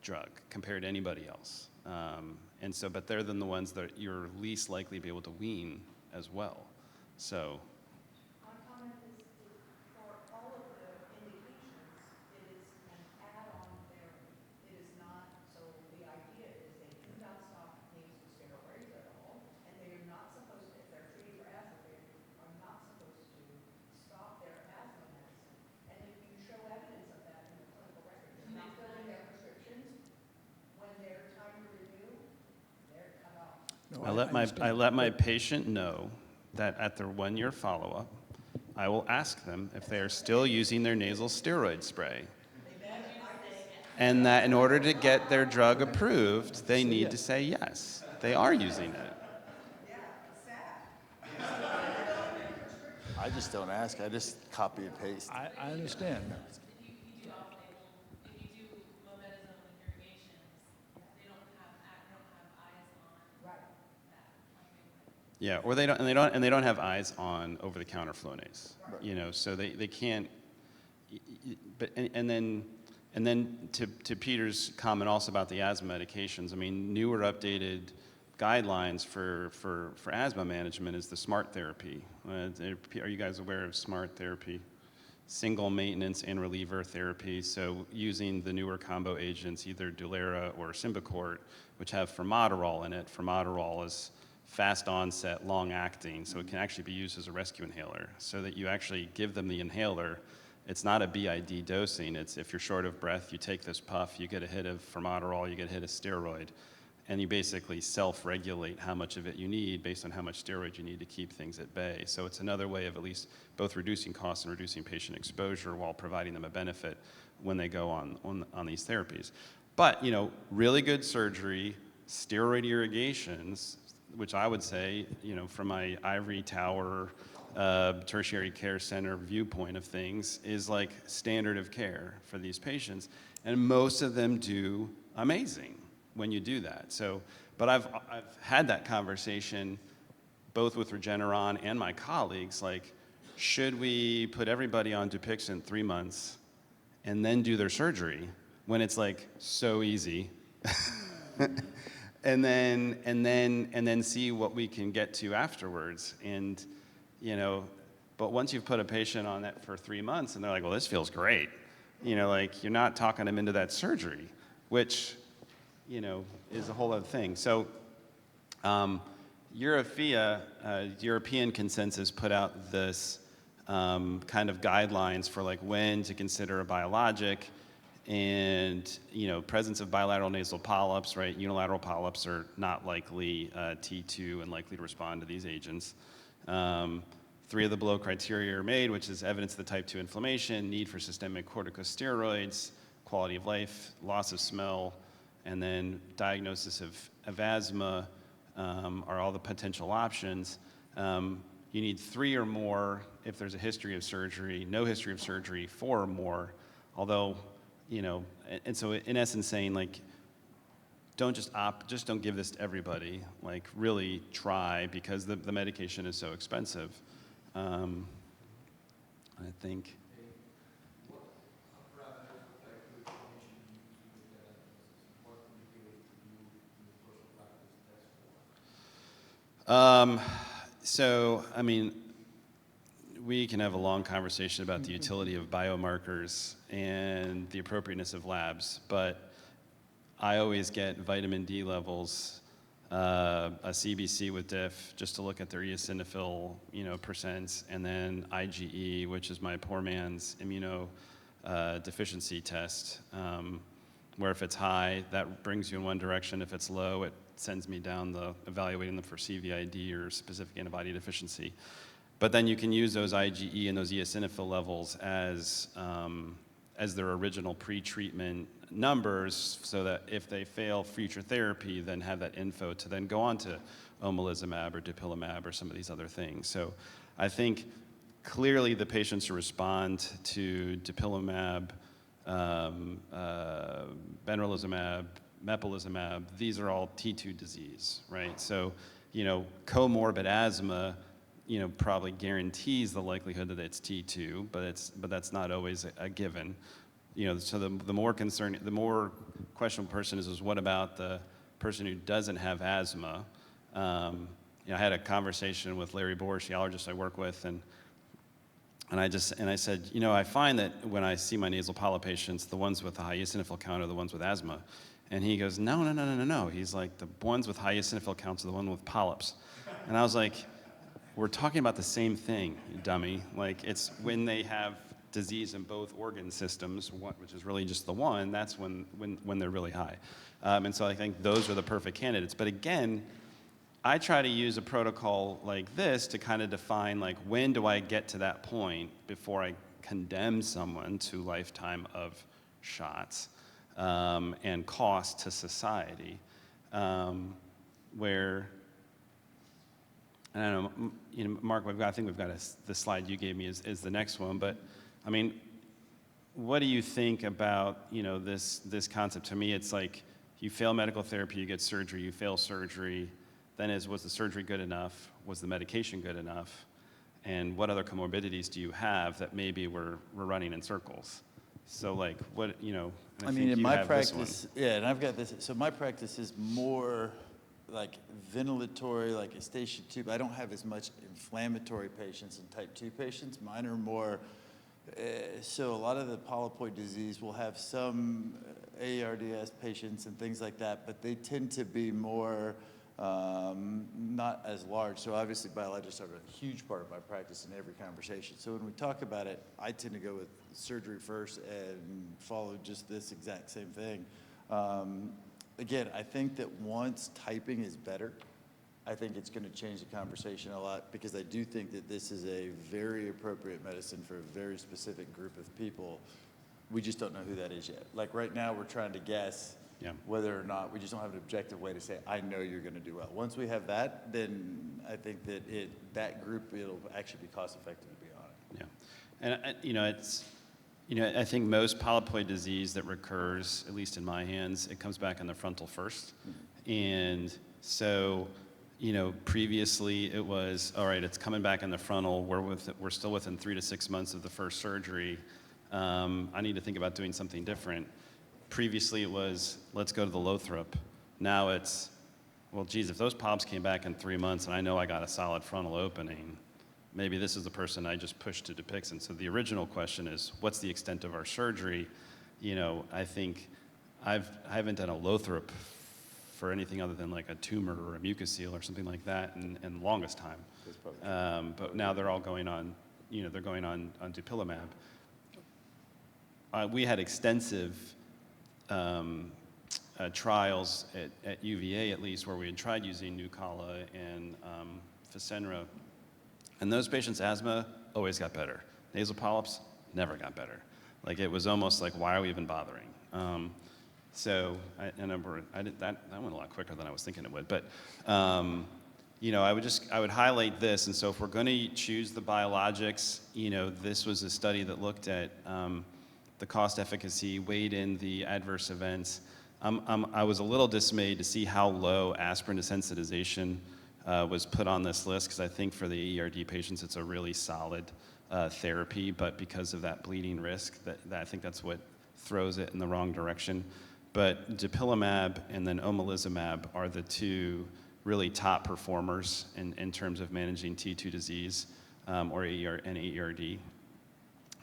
drug compared to anybody else. And so, but they're then the ones that you're least likely to be able to wean as well. So. My comment is for all of the indications, it is an add-on therapy. It is not, so the idea is they do not stop nasal steroids at all, and they are not supposed to, if they're treating for asthma, they are not supposed to stop their asthma medicine. And if you show evidence of that in the clinical record, they're not filling their prescriptions, when their time to renew, they're cut off. No, I let my patient know that at their 1-year follow-up, I will ask them if they are still using their nasal steroid spray. And that in order to get their drug approved, they need to say yes. They are using it. Yeah, it's sad. I just don't ask. I just copy and paste. I understand. If you do off-label, if you do mometasone with irrigations, they don't have eyes on Right. that. Yeah, or they don't have eyes on over-the-counter Flonase. You know, so they can't. But and then to Peter's comment also about the asthma medications. I mean, newer updated guidelines for asthma management is the SMART therapy. Are you guys aware of SMART therapy? Single maintenance and reliever therapy. So using the newer combo agents, either Dulera or Symbicort, which have formoterol in it. Formoterol is fast onset, long acting, so it can actually be used as a rescue inhaler, so that you actually give them the inhaler. It's not a BID dosing. It's if you're short of breath, you take this puff, you get a hit of formoterol, you get a hit of steroid, and you basically self-regulate how much of it you need based on how much steroid you need to keep things at bay. So it's another way of at least both reducing costs and reducing patient exposure while providing them a benefit when they go on these therapies. But, you know, really good surgery, steroid irrigations, which I would say, you know, from my ivory tower tertiary care center viewpoint of things, is like standard of care for these patients. And most of them do amazing when you do that. So, but I've had that conversation both with Regeneron and my colleagues, like, should we put everybody on Dupixent 3 months and then do their surgery when it's like so easy? and then see what we can get to afterwards. And, you know, but once you've put a patient on that for 3 months and they're like, well, this feels great, you know, like, you're not talking them into that surgery, which, you know, is a whole other thing. So European Consensus put out this kind of guidelines for like when to consider a biologic, and, you know, presence of bilateral nasal polyps, right? Unilateral polyps are not likely T2 and likely to respond to these agents. 3 of the below criteria are made, which is evidence of the type 2 inflammation, need for systemic corticosteroids, quality of life, loss of smell, and then diagnosis of asthma are all the potential options. You need 3 or more if there's a history of surgery, no history of surgery, 4 or more, although, you know, and so in essence saying, like, just don't give this to everybody, like, really try, because the medication is so expensive. I think. So, I mean, we can have a long conversation about the utility of biomarkers and the appropriateness of labs, but I always get vitamin D levels, a CBC with diff, just to look at their eosinophil, you know, percents, and then IgE, which is my poor man's immunodeficiency test, where if it's high, that brings you in one direction. If it's low, it sends me down evaluating them for CVID or specific antibody deficiency. But then you can use those IgE and those eosinophil levels as their original pre-treatment numbers, so that if they fail future therapy, then have that info to then go on to omalizumab or dupilumab or some of these other things. So I think clearly the patients who respond to dupilumab, benralizumab, mepolizumab, these are all T2 disease, right? So, you know, comorbid asthma, you know, probably guarantees the likelihood that it's T2, but that's not always a given. You know, so the more questionable person is what about the person who doesn't have asthma? I had a conversation with Larry Borsch, the allergist I work with, and I said, I find that when I see my nasal polyp patients, the ones with the high eosinophil count are the ones with asthma. And he goes, no. He's like, the ones with high eosinophil counts are the ones with polyps. And I was like, we're talking about the same thing, you dummy. Like, it's when they have disease in both organ systems, which is really just the one, that's when they're really high. And so I think those are the perfect candidates. But again, I try to use a protocol like this to kind of define, like, when do I get to that point before I condemn someone to lifetime of shots and cost to society, where, I don't know, Mark, I think we've got the slide you gave me is the next one, but I mean, what do you think about, this concept? To me, it's like, you fail medical therapy, you get surgery, you fail surgery, then was the surgery good enough? Was the medication good enough? And what other comorbidities do you have that maybe we're running in circles? So like, what, I mean, in my practice, and I've got this, so my practice is more like ventilatory, like a station tube. I don't have as much inflammatory patients and type 2 patients. Mine are more, so a lot of the polypoid disease will have some ARDS patients and things like that, but they tend to be more not as large. So obviously biologists are a huge part of my practice in every conversation. So when we talk about it, I tend to go with surgery first and follow just this exact same thing. Again, I think that once typing is better, I think it's going to change the conversation a lot, because I do think that this is a very appropriate medicine for a very specific group of people. We just don't know who that is yet. Like right now, we're trying to guess whether or not, we just don't have an objective way to say, I know you're going to do well. Once we have that, then I think that that group, it'll actually be cost effective to be on it. Yeah. And I think most polypoid disease that recurs, at least in my hands, it comes back in the frontal first. Mm-hmm. And so, previously it was, all right, it's coming back in the frontal. We're still within 3 to 6 months of the first surgery. I need to think about doing something different. Previously it was, let's go to the Lothrop. Now it's, well, geez, if those polyps came back in 3 months and I know I got a solid frontal opening, maybe this is the person I just pushed to Dupixent. So the original question is, what's the extent of our surgery? I think I haven't done a Lothrop for anything other than like a tumor or a mucocele or something like that in the longest time. But now they're all going on, they're going on dupilumab. We had extensive trials at UVA, at least, where we had tried using Nucala and Fasenra. And those patients' asthma always got better. Nasal polyps never got better. Like, it was almost like, why are we even bothering? So that went a lot quicker than I was thinking it would. But I would highlight this. And so if we're going to choose the biologics, this was a study that looked at the cost efficacy, weighed in the adverse events. I was a little dismayed to see how low aspirin desensitization was put on this list, because I think for the ERD patients it's a really solid therapy, but because of that bleeding risk, that I think that's what throws it in the wrong direction. But dupilumab and then omalizumab are the two really top performers in terms of managing T2 disease or ERD.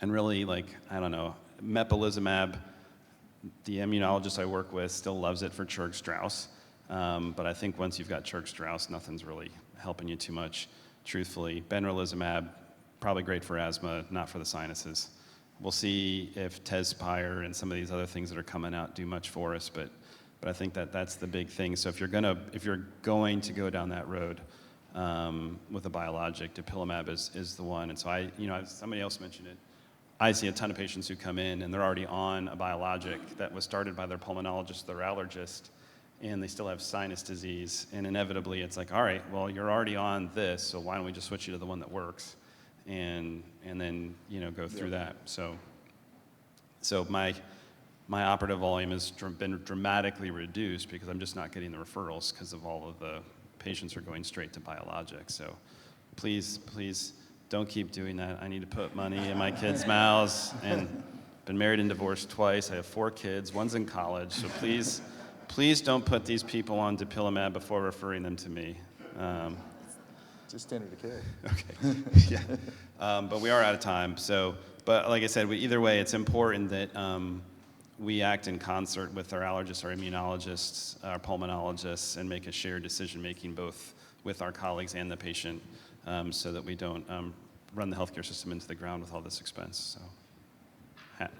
And really, like, I don't know, mepolizumab, the immunologist I work with still loves it for Churg-Strauss. But I think once you've got Churg-Strauss, nothing's really helping you too much, truthfully. Benralizumab, probably great for asthma, not for the sinuses. We'll see if Tezspire and some of these other things that are coming out do much for us, but I think that's the big thing. So if you're going to go down that road with a biologic, dupilumab is the one. And so somebody else mentioned it. I see a ton of patients who come in and they're already on a biologic that was started by their pulmonologist, their allergist, and they still have sinus disease. And inevitably it's like, all right, well, you're already on this, so why don't we just switch you to the one that works? And then, go through that. So my operative volume has been dramatically reduced because I'm just not getting the referrals because of all of the patients are going straight to biologics. So please don't keep doing that. I need to put money in my kids' mouths and been married and divorced twice. I have 4 kids. One's in college. So please don't put these people on dupilumab before referring them to me. Just standard of care. Okay. Yeah. But we are out of time. So, but like I said, either way, it's important that we act in concert with our allergists, our immunologists, our pulmonologists, and make a shared decision-making both with our colleagues and the patient, so that we don't run the healthcare system into the ground with all this expense. So,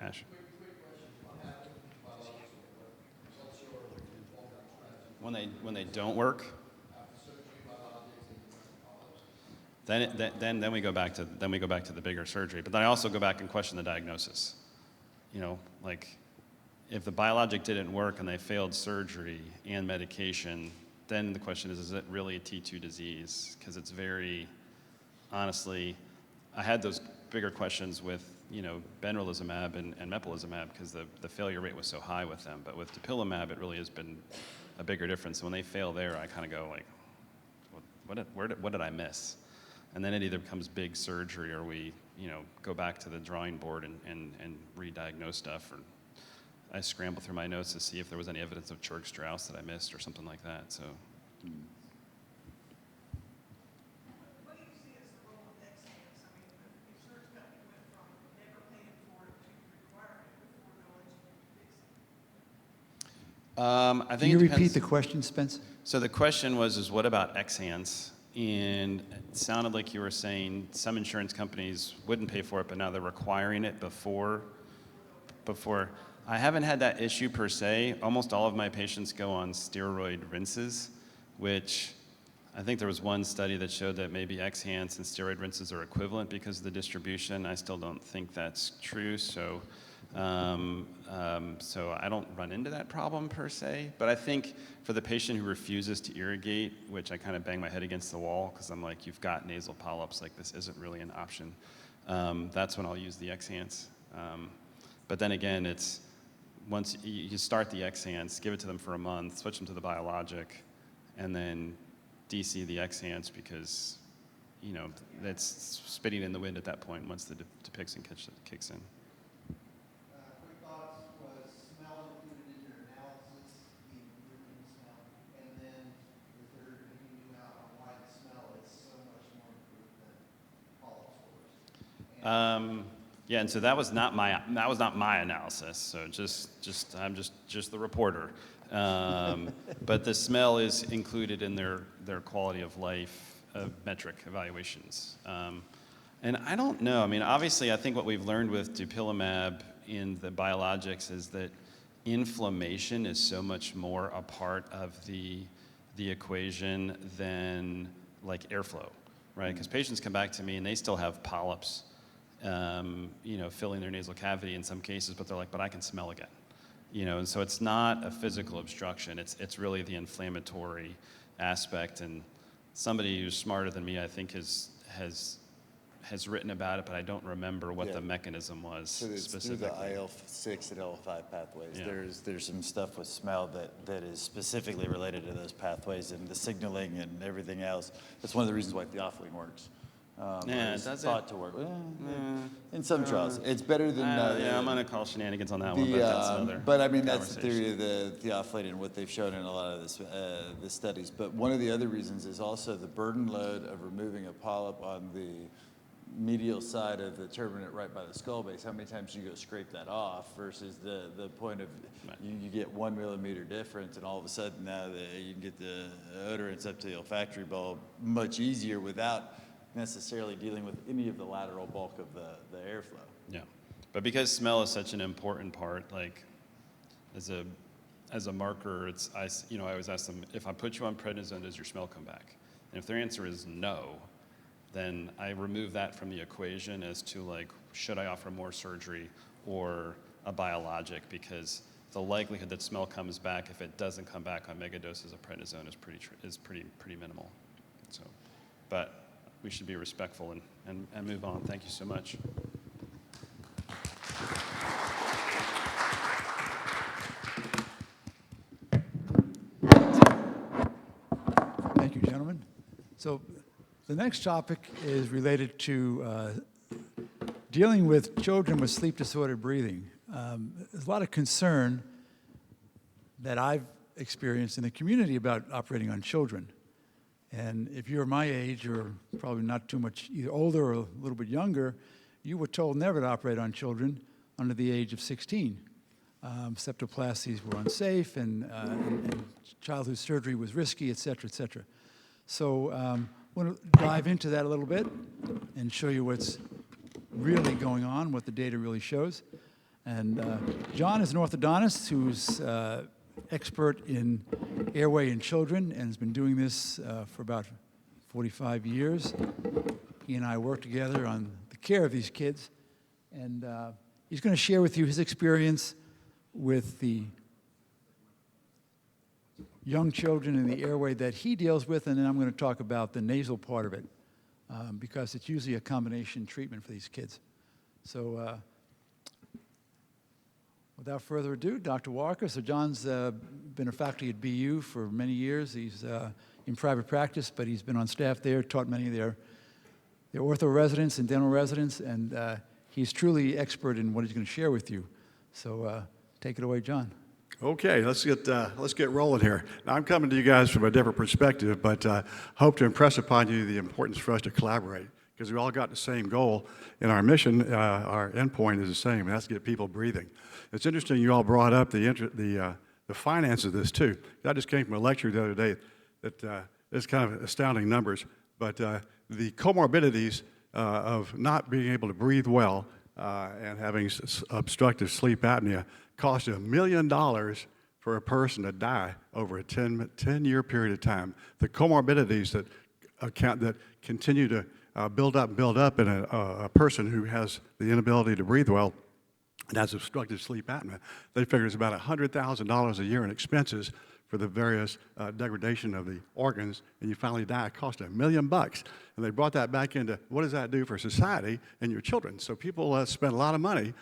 Ash. When they don't work, then we go back to the bigger surgery. But then I also go back and question the diagnosis. You know, like if the biologic didn't work and they failed surgery and medication, then the question is it really a T2 disease? Because it's very, honestly, I had those bigger questions with, you know, benralizumab and mepolizumab because the failure rate was so high with them. But with dupilumab, it really has been a bigger difference. When they fail there, I kind of go like, what did I miss? And then it either becomes big surgery or we, you know, go back to the drawing board and re-diagnose stuff. Or I scramble through my notes to see if there was any evidence of Churg-Strauss that I missed or something like that. So. What do you see as the role of XHANCE? I mean, the insurance company went from never paying for it to requiring it before knowledge and fixing it. I Can think you it depends. repeat the question, Spence? So the question was what about XHANCE? And it sounded like you were saying some insurance companies wouldn't pay for it, but now they're requiring it before. I haven't had that issue per se. Almost all of my patients go on steroid rinses, which I think there was one study that showed that maybe XHANCE and steroid rinses are equivalent because of the distribution. I still don't think that's true. So I don't run into that problem per se, but I think for the patient who refuses to irrigate, which I kind of bang my head against the wall because I'm like, you've got nasal polyps, like this isn't really an option. That's when I'll use the XHANCE. But then again, it's once you start the XHANCE, give it to them for a month, switch them to the biologic, and then DC the XHANCE because, you know, that's spitting in the wind at that point once the Dupixent kicks in. Quick thoughts, was smell included in your analysis, the improvement in smell? And then is there anything new out on why the smell is so much more improved than polyp scores? Yeah, and so that was not my analysis. So I'm just the reporter. But the smell is included in their quality of life metric evaluations. And I don't know. I mean, obviously, I think what we've learned with dupilumab in the biologics is that inflammation is so much more a part of the equation than like airflow, right? Because patients come back to me and they still have polyps, you know, filling their nasal cavity in some cases, but they're like, but I can smell again, you know. And so it's not a physical obstruction. It's really the inflammatory aspect. And somebody who's smarter than me, I think, has written about it, but I don't remember what the mechanism was So it's specifically. through the IL-6 and IL-5 pathways. Yeah. There's some stuff with smell that is specifically related to those pathways and the signaling and everything else. That's one of the reasons why theophylline works. Yeah, it's does it? thought to work. In some trials, it's better than. Yeah, I'm gonna call shenanigans on that one, but that's another. But I mean, that's the conversation. theory of the theophylline and what they've shown in a lot of the studies. But one of the other reasons is also the burden load of removing a polyp on the medial side of the turbinate right by the skull base. How many times do you go scrape that off versus the point of you get 1 millimeter difference, and all of a sudden now you can get the odorants up to the olfactory bulb much easier without necessarily dealing with any of the lateral bulk of the airflow. Yeah, but because smell is such an important part, like as a marker, I always ask them, if I put you on prednisone, does your smell come back? And if their answer is no, then I remove that from the equation as to like, should I offer more surgery or a biologic? Because the likelihood that smell comes back, if it doesn't come back on mega doses of prednisone, is pretty minimal. So, but we should be respectful and move on. Thank you so much. Thank you, gentlemen. So the next topic is related to dealing with children with sleep-disordered breathing. there's a lot of concern that I've experienced in the community about operating on children. And if you're my age, or probably not too much either older or a little bit younger, you were told never to operate on children under the age of 16. Septoplasties were unsafe, and childhood surgery was risky, et cetera, et cetera. So I want to dive into that a little bit and show you what's really going on, what the data really shows. And John is an orthodontist who's expert in airway in children and has been doing this for about 45 years. He and I work together on the care of these kids, and he's going to share with you his experience with the young children in the airway that he deals with, and then I'm going to talk about the nasal part of it, because it's usually a combination treatment for these kids. So without further ado, Dr. Walker. So John's been a faculty at BU for many years. He's in private practice, but he's been on staff there, taught many of their ortho residents and dental residents, and he's truly expert in what he's going to share with you. So take it away, John. Okay, let's get rolling here. Now, I'm coming to you guys from a different perspective, but hope to impress upon you the importance for us to collaborate, because we all got the same goal, and our mission, our endpoint is the same, and that's to get people breathing. It's interesting you all brought up the finance of this too. I just came from a lecture the other day that is kind of astounding numbers, but the comorbidities of not being able to breathe well and having obstructive sleep apnea cost $1 million for a person to die over a 10-year period of time. The comorbidities that continue to build up in a person who has the inability to breathe well and has obstructive sleep apnea, they figure it's about $100,000 a year in expenses for the various degradation of the organs, and you finally die. It cost $1 million. And they brought that back into what does that do for society and your children? So people spend a lot of money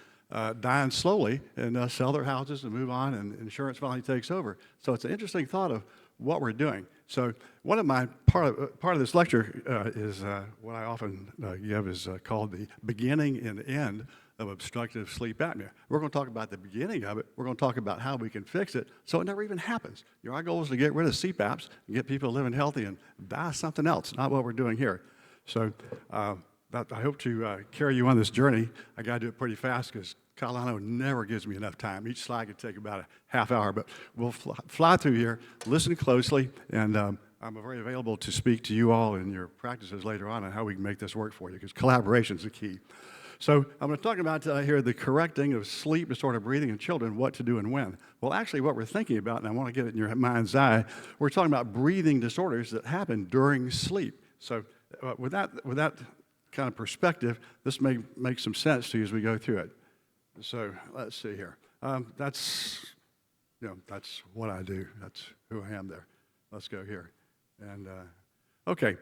dying slowly and sell their houses and move on, and insurance finally takes over. So it's an interesting thought of what we're doing. So one of my part of this lecture is what I often give is called the beginning and end of obstructive sleep apnea. We're going to talk about the beginning of it. We're going to talk about how we can fix it so it never even happens. Our goal is to get rid of CPAPs and get people living healthy and die something else, not what we're doing here. So I hope to carry you on this journey. I got to do it pretty fast because Colorado never gives me enough time. Each slide could take about a half hour, but we'll fly through here, listen closely, and I'm very available to speak to you all in your practices later on how we can make this work for you, because collaboration is the key. So I'm going to talk about here the correcting of sleep disorder breathing in children, what to do and when. Well, actually what we're thinking about, and I want to get it in your mind's eye, we're talking about breathing disorders that happen during sleep. So with that kind of perspective, this may make some sense to you as we go through it. So let's see here. That's what I do. That's who I am there. Let's go here. And okay,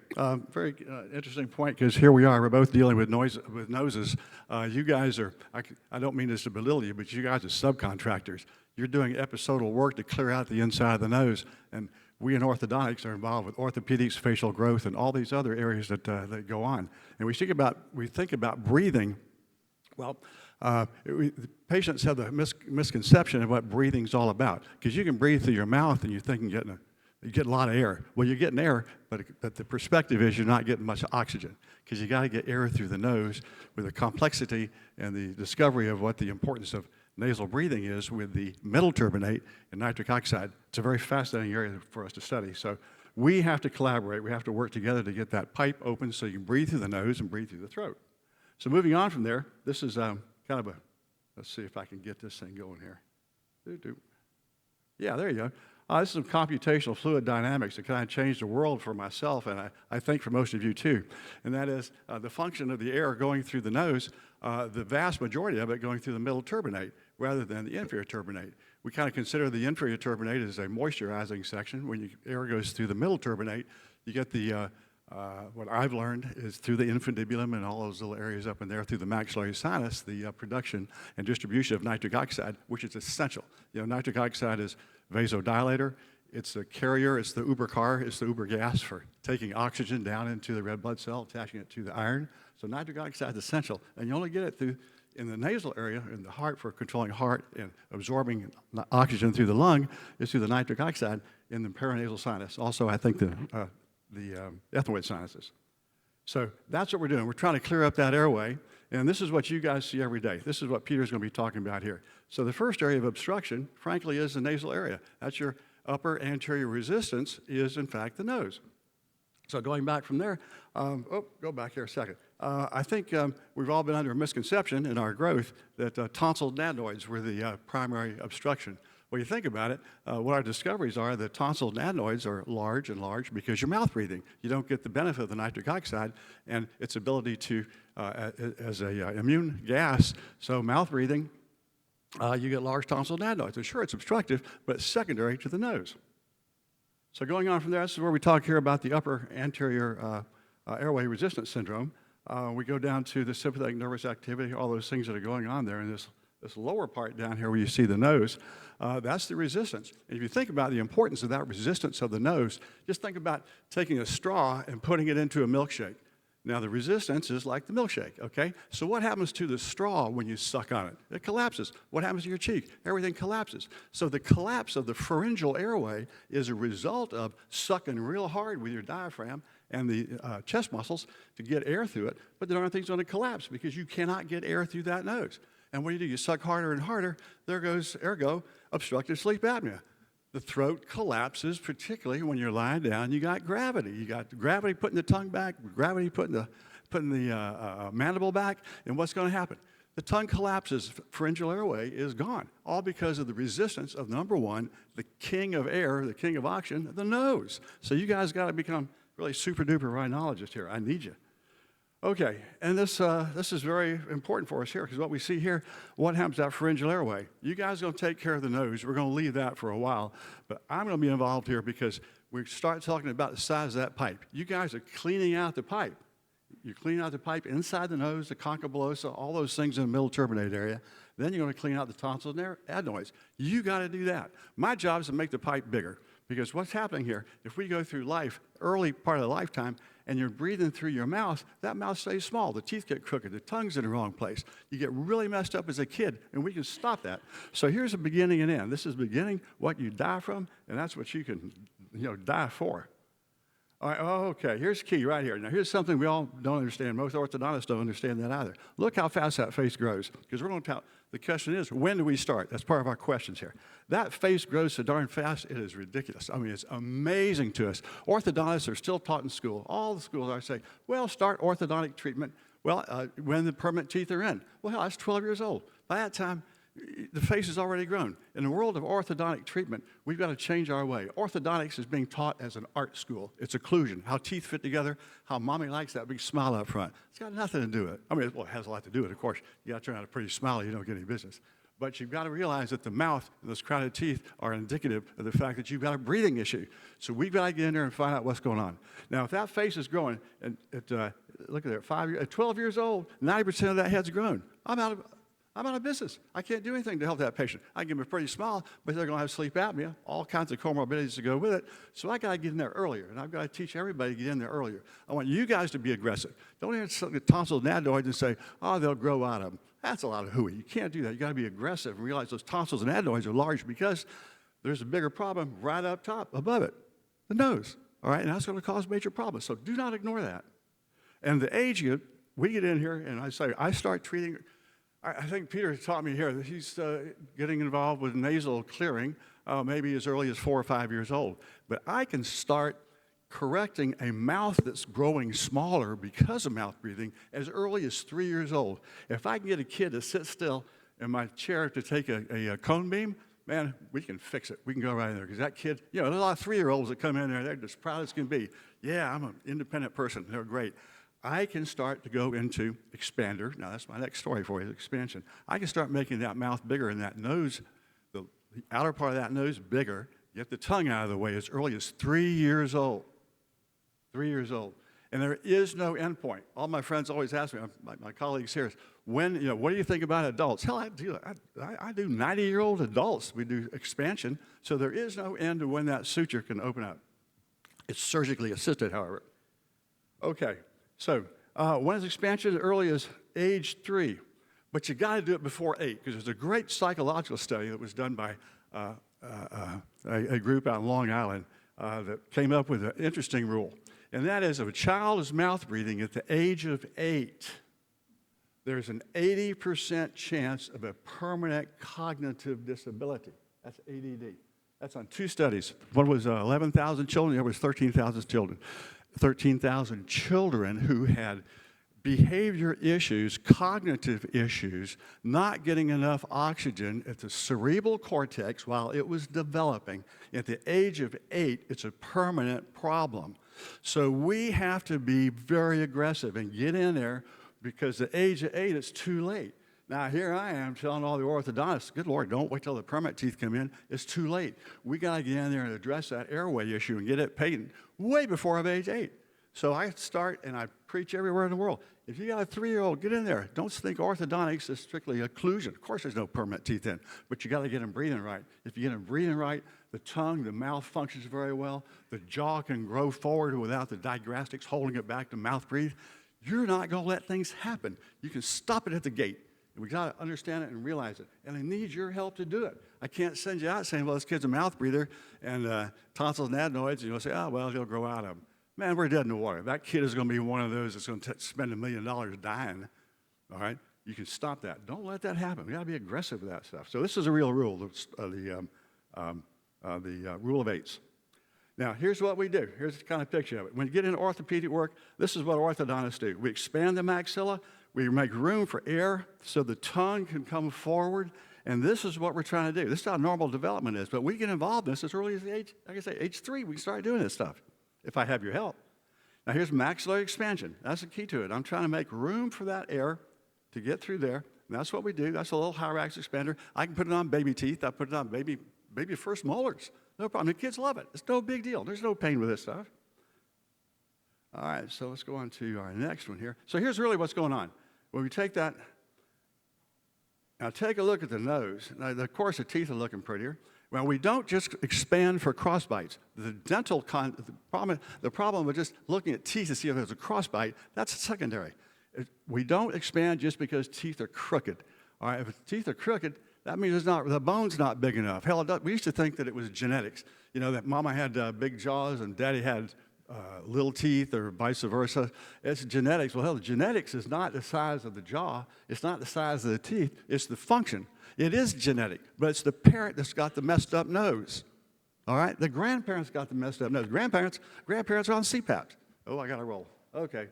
very interesting point, because here we are. We're both dealing with noses. You guys are, I don't mean this to belittle you, but you guys are subcontractors. You're doing episodal work to clear out the inside of the nose. And we in orthodontics are involved with orthopedics, facial growth, and all these other areas that go on. And we think about breathing. Well, the patients have the misconception of what breathing's all about, because you can breathe through your mouth and you think you're getting a lot of air. Well, you're getting air, but the perspective is you're not getting much oxygen, because you got to get air through the nose with the complexity and the discovery of what the importance of nasal breathing is with the metal turbinate and nitric oxide. It's a very fascinating area for us to study. So we have to collaborate. We have to work together to get that pipe open so you can breathe through the nose and breathe through the throat. So moving on from there, this is kind of let's see if I can get this thing going here. Yeah, there you go. This is some computational fluid dynamics that kind of changed the world for myself, and I think for most of you too. And that is the function of the air going through the nose, the vast majority of it going through the middle turbinate rather than the inferior turbinate. We kind of consider the inferior turbinate as a moisturizing section. When air goes through the middle turbinate, you get the what I've learned is through the infundibulum and all those little areas up in there, through the maxillary sinus, the production and distribution of nitric oxide, which is essential. Nitric oxide is vasodilator. It's the carrier. It's the Uber car. It's the Uber gas for taking oxygen down into the red blood cell, attaching it to the iron. So nitric oxide is essential, and you only get it through in the nasal area, in the heart, for controlling heart and absorbing oxygen through the lung, is through the nitric oxide in the paranasal sinus. Also, I think the ethmoid sinuses. So that's what we're doing. We're trying to clear up that airway, and this is what you guys see every day. This is what Peter's going to be talking about here. So the first area of obstruction, frankly, is the nasal area. That's your upper anterior resistance, is in fact the nose. So going back from there, go back here a second. I think we've all been under a misconception in our growth that tonsil adenoids were the primary obstruction. When you think about it, what our discoveries are that tonsil adenoids are large and large because you're mouth breathing. You don't get the benefit of the nitric oxide and its ability to, as a immune gas, so mouth breathing, you get large tonsil adenoids. So sure, it's obstructive, but it's secondary to the nose. So going on from there, this is where we talk here about the upper anterior airway resistance syndrome. We go down to the sympathetic nervous activity, all those things that are going on there in this lower part down here where you see the nose. That's the resistance. And if you think about the importance of that resistance of the nose, just think about taking a straw and putting it into a milkshake. Now, the resistance is like the milkshake, okay? So what happens to the straw when you suck on it? It collapses. What happens to your cheek? Everything collapses. So the collapse of the pharyngeal airway is a result of sucking real hard with your diaphragm and the chest muscles to get air through it, but the darn thing's going to collapse because you cannot get air through that nose. And what do? You suck harder and harder. There goes, ergo, obstructive sleep apnea. The throat collapses, particularly when you're lying down. You got gravity. You got gravity putting the tongue back, gravity putting the mandible back, and what's going to happen? The tongue collapses, pharyngeal airway is gone, all because of the resistance of, number one, the king of air, the king of oxygen, the nose. So you guys got to become really super-duper rhinologists here. I need you. Okay, and this is very important for us here because what we see here, what happens to that pharyngeal airway? You guys are going to take care of the nose. We're going to leave that for a while, but I'm going to be involved here because we start talking about the size of that pipe. You guys are cleaning out the pipe. You're cleaning out the pipe inside the nose, the concha bullosa, all those things in the middle turbinate area. Then you're going to clean out the tonsils and adenoids. You got to do that. My job is to make the pipe bigger because what's happening here, if we go through life, early part of the lifetime, and you're breathing through your mouth, that mouth stays small. The teeth get crooked. The tongue's in the wrong place. You get really messed up as a kid, and we can stop that. So here's a beginning and end. This is beginning, what you die from, and that's what you can, die for. All right, okay, here's key right here. Now, here's something we all don't understand. Most orthodontists don't understand that either. Look how fast that face grows, because we're going to tell. The question is, when do we start? That's part of our questions here. That face grows so darn fast, it is ridiculous. I mean, it's amazing to us. Orthodontists are still taught in school. All the schools are saying, well, start orthodontic treatment, when the permanent teeth are in. Well, hell, that's 12 years old. By that time, the face has already grown. In the world of orthodontic treatment, we've got to change our way. Orthodontics is being taught as an art school. It's occlusion, how teeth fit together, how mommy likes that big smile up front. It's got nothing to do with it. I mean, well, it has a lot to do with it, of course. You got to turn out a pretty smile, you don't get any business. But you've got to realize that the mouth and those crowded teeth are indicative of the fact that you've got a breathing issue. So we've got to get in there and find out what's going on. Now, if that face is growing, and look at there, at 12 years old, 90% of that head's grown. I'm out of business. I can't do anything to help that patient. I can give them a pretty smile, but they're going to have sleep apnea, all kinds of comorbidities to go with it. So I got to get in there earlier, and I've got to teach everybody to get in there earlier. I want you guys to be aggressive. Don't even get tonsils and adenoids and say, oh, they'll grow out of them. That's a lot of hooey. You can't do that. You got to be aggressive and realize those tonsils and adenoids are large because there's a bigger problem right up top, above it, the nose. All right, and that's going to cause major problems. So do not ignore that. And the age we get in here, and I start treating. I think Peter taught me here that he's getting involved with nasal clearing maybe as early as 4 or 5 years old. But I can start correcting a mouth that's growing smaller because of mouth breathing as early as 3 years old. If I can get a kid to sit still in my chair to take a cone beam, man, we can fix it. We can go right in there because that kid, there's a lot of 3-year-olds that come in there, they're as proud as can be. Yeah, I'm an independent person. They're great. I can start to go into expander. Now, that's my next story for you, expansion. I can start making that mouth bigger and that nose, the outer part of that nose bigger, get the tongue out of the way as early as 3 years old. 3 years old. And there is no end point. All my friends always ask me, my colleagues here, what do you think about adults? Hell, I do 90-year-old adults. We do expansion. So there is no end to when that suture can open up. It's surgically assisted, however. Okay. So when is expansion? As early as age 3. But you got to do it before 8, because there's a great psychological study that was done by a group out in Long Island that came up with an interesting rule. And that is, if a child is mouth breathing at the age of 8, there's an 80% chance of a permanent cognitive disability. That's ADD. That's on 2 studies. One was 11,000 children, the other was 13,000 children. 13,000 children who had behavior issues, cognitive issues, not getting enough oxygen at the cerebral cortex while it was developing. At the age of 8, it's a permanent problem. So we have to be very aggressive and get in there, because at the age of 8, it's too late. Now, here I am telling all the orthodontists, good Lord, don't wait till the permanent teeth come in. It's too late. We got to get in there and address that airway issue and get it patent way before I'm age 8. So I start and I preach everywhere in the world. If you got a 3-year-old, get in there. Don't think orthodontics is strictly occlusion. Of course, there's no permanent teeth in, but you got to get them breathing right. If you get them breathing right, the tongue, the mouth functions very well. The jaw can grow forward without the digastrics holding it back to mouth breathe. You're not going to let things happen. You can stop it at the gate. We got to understand it and realize it. And I need your help to do it. I can't send you out saying, well, this kid's a mouth breather and tonsils and adenoids, and you'll say, oh, well, he'll grow out of them. Man, we're dead in the water. That kid is going to be one of those that's going to spend $1 million dying, all right? You can stop that. Don't let that happen. We got to be aggressive with that stuff. So this is a real rule, the rule of 8s. Now, here's what we do. Here's the kind of picture of it. When you get into orthopedic work, this is what orthodontists do. We expand the maxilla. We make room for air so the tongue can come forward. And this is what we're trying to do. This is how normal development is. But we get involved in this as early as age, like I say, age 3. We can start doing this stuff if I have your help. Now, here's maxillary expansion. That's the key to it. I'm trying to make room for that air to get through there. And that's what we do. That's a little hyrax expander. I can put it on baby teeth. I put it on baby first molars. No problem. The kids love it. It's no big deal. There's no pain with this stuff. All right, so let's go on to our next one here. So here's really what's going on. When we take that, now take a look at the nose. Now, of course, the teeth are looking prettier. Well, we don't just expand for crossbites. The problem with just looking at teeth to see if there's a crossbite, that's secondary. We don't expand just because teeth are crooked. All right, if the teeth are crooked, that means the bone's not big enough. Hell, we used to think that it was genetics. You know, that mama had big jaws and daddy had little teeth or vice versa. It's genetics. Well, hell, the genetics is not the size of the jaw. It's not the size of the teeth. It's the function. It is genetic, but it's the parent that's got the messed up nose. All right? The grandparents got the messed up nose. Grandparents are on CPAPs. Oh, I got to roll. Okay.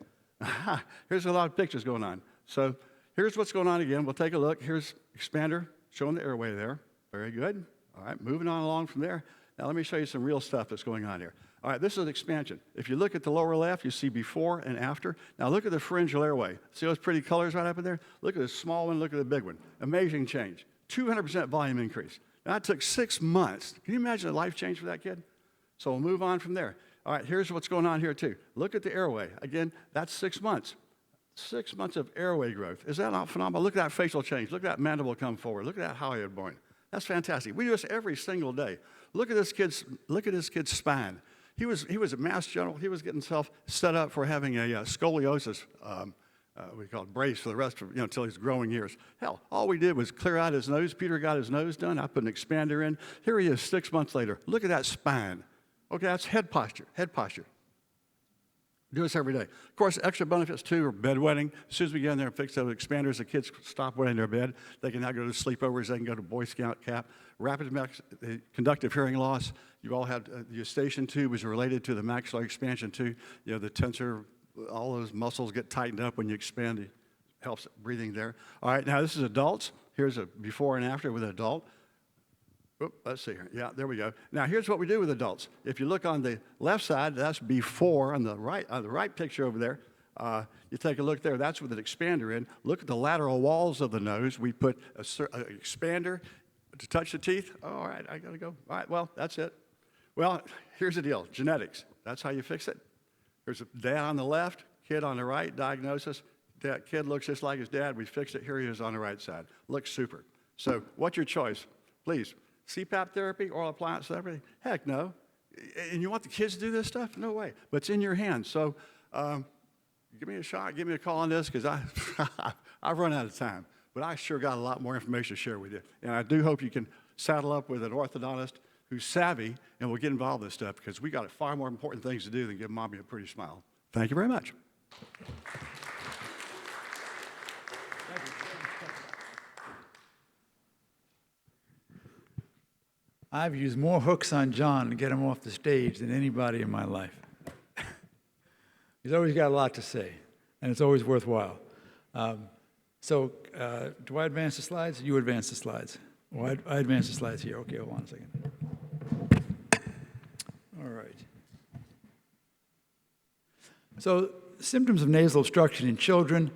Here's a lot of pictures going on. So here's what's going on again. We'll take a look. Here's expander showing the airway there. Very good. All right, moving on along from there. Now let me show you some real stuff that's going on here. All right, this is expansion. If you look at the lower left, you see before and after. Now look at the pharyngeal airway. See those pretty colors right up in there? Look at the small one, look at the big one. Amazing change. 200% volume increase. Now, that took 6 months. Can you imagine a life change for that kid? So we'll move on from there. All right, here's what's going on here too. Look at the airway. Again, that's 6 months. 6 months of airway growth. Is that not phenomenal? Look at that facial change. Look at that mandible come forward. Look at that hyoid bone. That's fantastic. We do this every single day. Look at this kid's spine. He was a Mass General. He was getting himself set up for having a scoliosis, we call it brace for the rest of, until his growing years. Hell, all we did was clear out his nose. Peter got his nose done. I put an expander in. Here he is 6 months later. Look at that spine. Okay, that's head posture. Do this every day. Of course, extra benefits too are bedwetting. As soon as we get in there and fix those expanders, the kids stop wetting their bed. They can now go to sleepovers. They can go to Boy Scout camp. Rapid conductive hearing loss. You all have the eustachian tube is related to the maxillary expansion too. You know, the tensor, all those muscles get tightened up when you expand. It helps breathing there. All right, now this is adults. Here's a before and after with an adult. Let's see here. Yeah, there we go. Now, here's what we do with adults. If you look on the left side, that's before. On the right picture over there, you take a look there. That's with an expander in. Look at the lateral walls of the nose. We put an expander to touch the teeth. Oh, all right, I got to go. All right, well, that's it. Well, here's the deal. Genetics. That's how you fix it. There's a dad on the left, kid on the right, diagnosis. That kid looks just like his dad. We fixed it. Here he is on the right side. Looks super. So what's your choice? Please. CPAP therapy, oral appliance therapy? Heck no. And you want the kids to do this stuff? No way. But it's in your hands. So give me a shot. Give me a call on this because I've run out of time. but I sure got a lot more information to share with you. And I do hope you can saddle up with an orthodontist who's savvy and will get involved in this stuff, because we got far more important things to do than give mommy a pretty smile. Thank you very much. I've used more hooks on John to get him off the stage than anybody in my life. He's always got a lot to say, and it's always worthwhile. Do I advance the slides? You advance the slides. Well, I advance the slides here. Okay, hold on a second. All right. So, symptoms of nasal obstruction in children,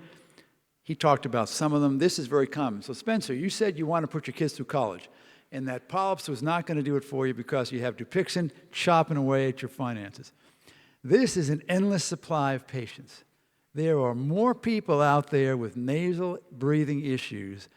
he talked about some of them. This is very common. So, Spencer, you said you want to put your kids through college, and that polyps was not going to do it for you because you have Dupixent chopping away at your finances. This is an endless supply of patients. There are more people out there with nasal breathing issues,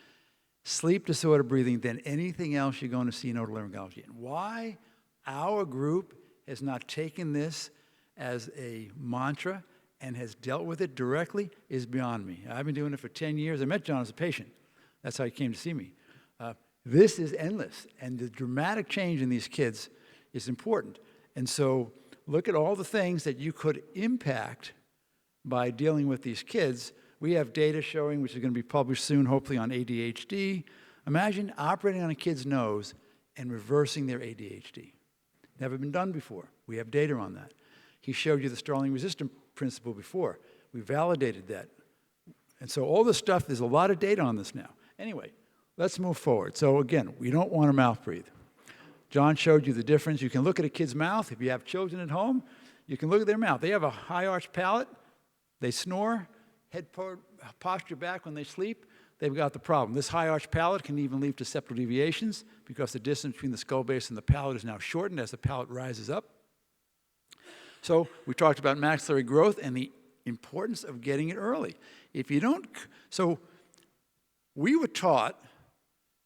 sleep disorder breathing, than anything else you're going to see in otolaryngology. And why our group has not taken this as a mantra and has dealt with it directly is beyond me. I've been doing it for 10 years. I met John as a patient. That's how he came to see me. This is endless, and the dramatic change in these kids is important. And so look at all the things that you could impact by dealing with these kids. We have data showing, which is going to be published soon, hopefully on ADHD. Imagine operating on a kid's nose and reversing their ADHD. Never been done before. We have data on that. He showed you the Starling resistant principle before. We validated that. And so all this stuff, there's a lot of data on this now. Anyway, let's move forward. So again, we don't want to mouth breathe. John showed you the difference. You can look at a kid's mouth. If you have children at home, you can look at their mouth. They have a high arched palate. They snore, head posture back when they sleep. They've got the problem. This high arched palate can even lead to septal deviations because the distance between the skull base and the palate is now shortened as the palate rises up. So we talked about maxillary growth and the importance of getting it early. If you don't, so we were taught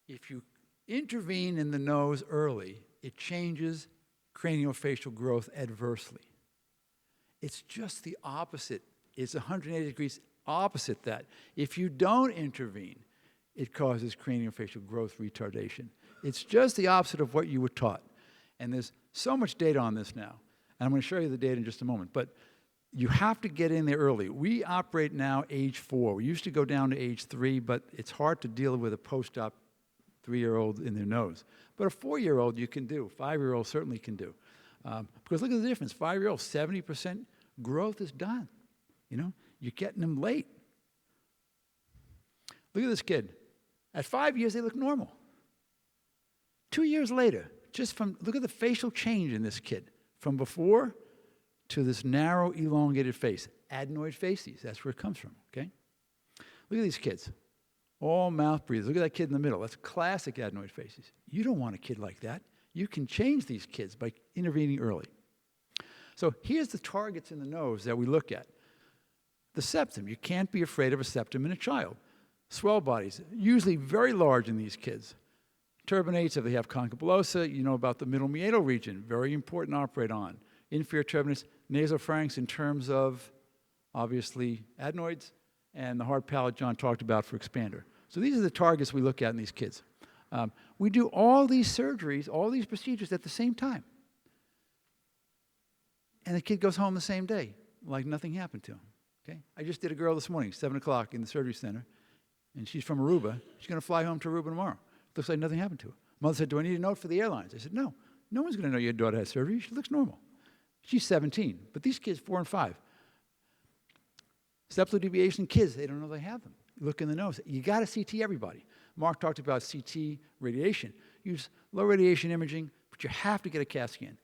if you intervene in the nose early, it changes craniofacial growth adversely. It's just the opposite. It's 180 degrees opposite that. If you don't intervene, it causes craniofacial growth retardation. It's just the opposite of what you were taught. And there's so much data on this now. And I'm going to show you the data in just a moment. But you have to get in there early. We operate now age 4. We used to go down to age 3, but it's hard to deal with a post-op 3-year-old in their nose. But a 4-year-old you can do. 5-year-old certainly can do. Because look at the difference. 5-year-old, 70% growth is done. You know, you're getting them late. Look at this kid. At 5 years, they look normal. 2 years later, look at the facial change in this kid. From before to this narrow, elongated face. Adenoid facies, that's where it comes from, okay? Look at these kids. All mouth breathers. Look at that kid in the middle. That's classic adenoid facies. You don't want a kid like that. You can change these kids by intervening early. So here's the targets in the nose that we look at. The septum. You can't be afraid of a septum in a child. Swell bodies, usually very large in these kids. Turbinates, if they have conchobulosa, you know about the middle meatal region, very important to operate on. Inferior turbinates, nasopharynx in terms of, obviously, adenoids, and the hard palate John talked about for expander. So these are the targets we look at in these kids. We do all these surgeries, all these procedures at the same time. And the kid goes home the same day, like nothing happened to him. Okay? I just did a girl this morning, 7 o'clock in the surgery center, and she's from Aruba. She's going to fly home to Aruba tomorrow. Looks like nothing happened to her. Mother said, do I need a note for the airlines? I said, no. No one's going to know your daughter had surgery. She looks normal. She's 17. But these kids, 4 and 5. Septal deviation kids, they don't know they have them. Look in the nose. You got to CT everybody. Mark talked about CT radiation. Use low radiation imaging, but you have to get a CAT scan.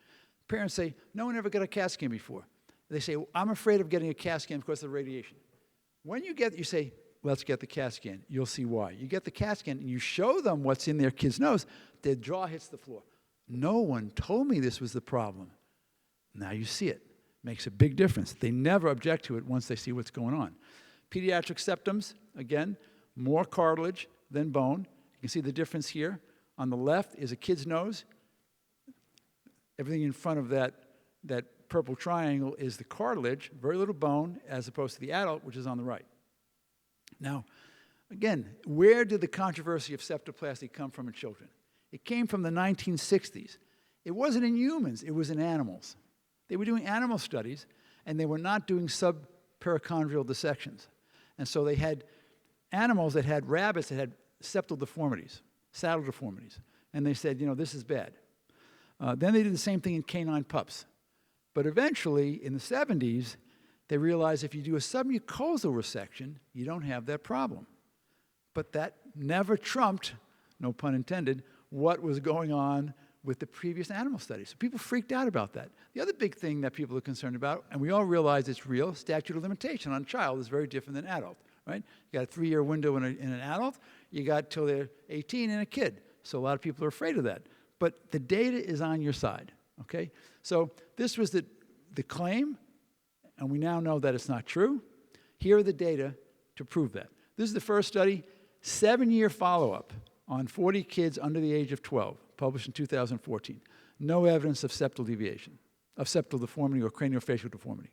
Parents say, no one ever got a CAT scan before. They say, well, I'm afraid of getting a CAT scan because of the radiation. When you say, let's get the CAT scan. You'll see why. You get the CAT scan and you show them what's in their kid's nose, their jaw hits the floor. No one told me this was the problem. Now you see it. Makes a big difference. They never object to it once they see what's going on. Pediatric septums, again, more cartilage than bone. You can see the difference here. On the left is a kid's nose. Everything in front of that purple triangle is the cartilage, very little bone, as opposed to the adult, which is on the right. Now, Again, where did the controversy of septoplasty come from in children? It came from the 1960s. It wasn't in humans, it was in animals. They were doing animal studies, and they were not doing subperichondrial dissections. And so they had animals that had rabbits that had septal deformities, saddle deformities. And they said, this is bad. Then they did the same thing in canine pups. But eventually, in the 70s, they realized if you do a submucosal resection, you don't have that problem. But that never trumped, no pun intended, what was going on with the previous animal studies. So people freaked out about that. The other big thing that people are concerned about, and we all realize it's real, statute of limitation on a child is very different than adult, right? You got a 3-year window in an adult, you got till they're 18 in a kid. So a lot of people are afraid of that. But the data is on your side, okay? So this was the claim, and we now know that it's not true. Here are the data to prove that. This is the first study, 7-year follow-up on 40 kids under the age of 12, published in 2014. No evidence of septal deviation, of septal deformity or craniofacial deformity.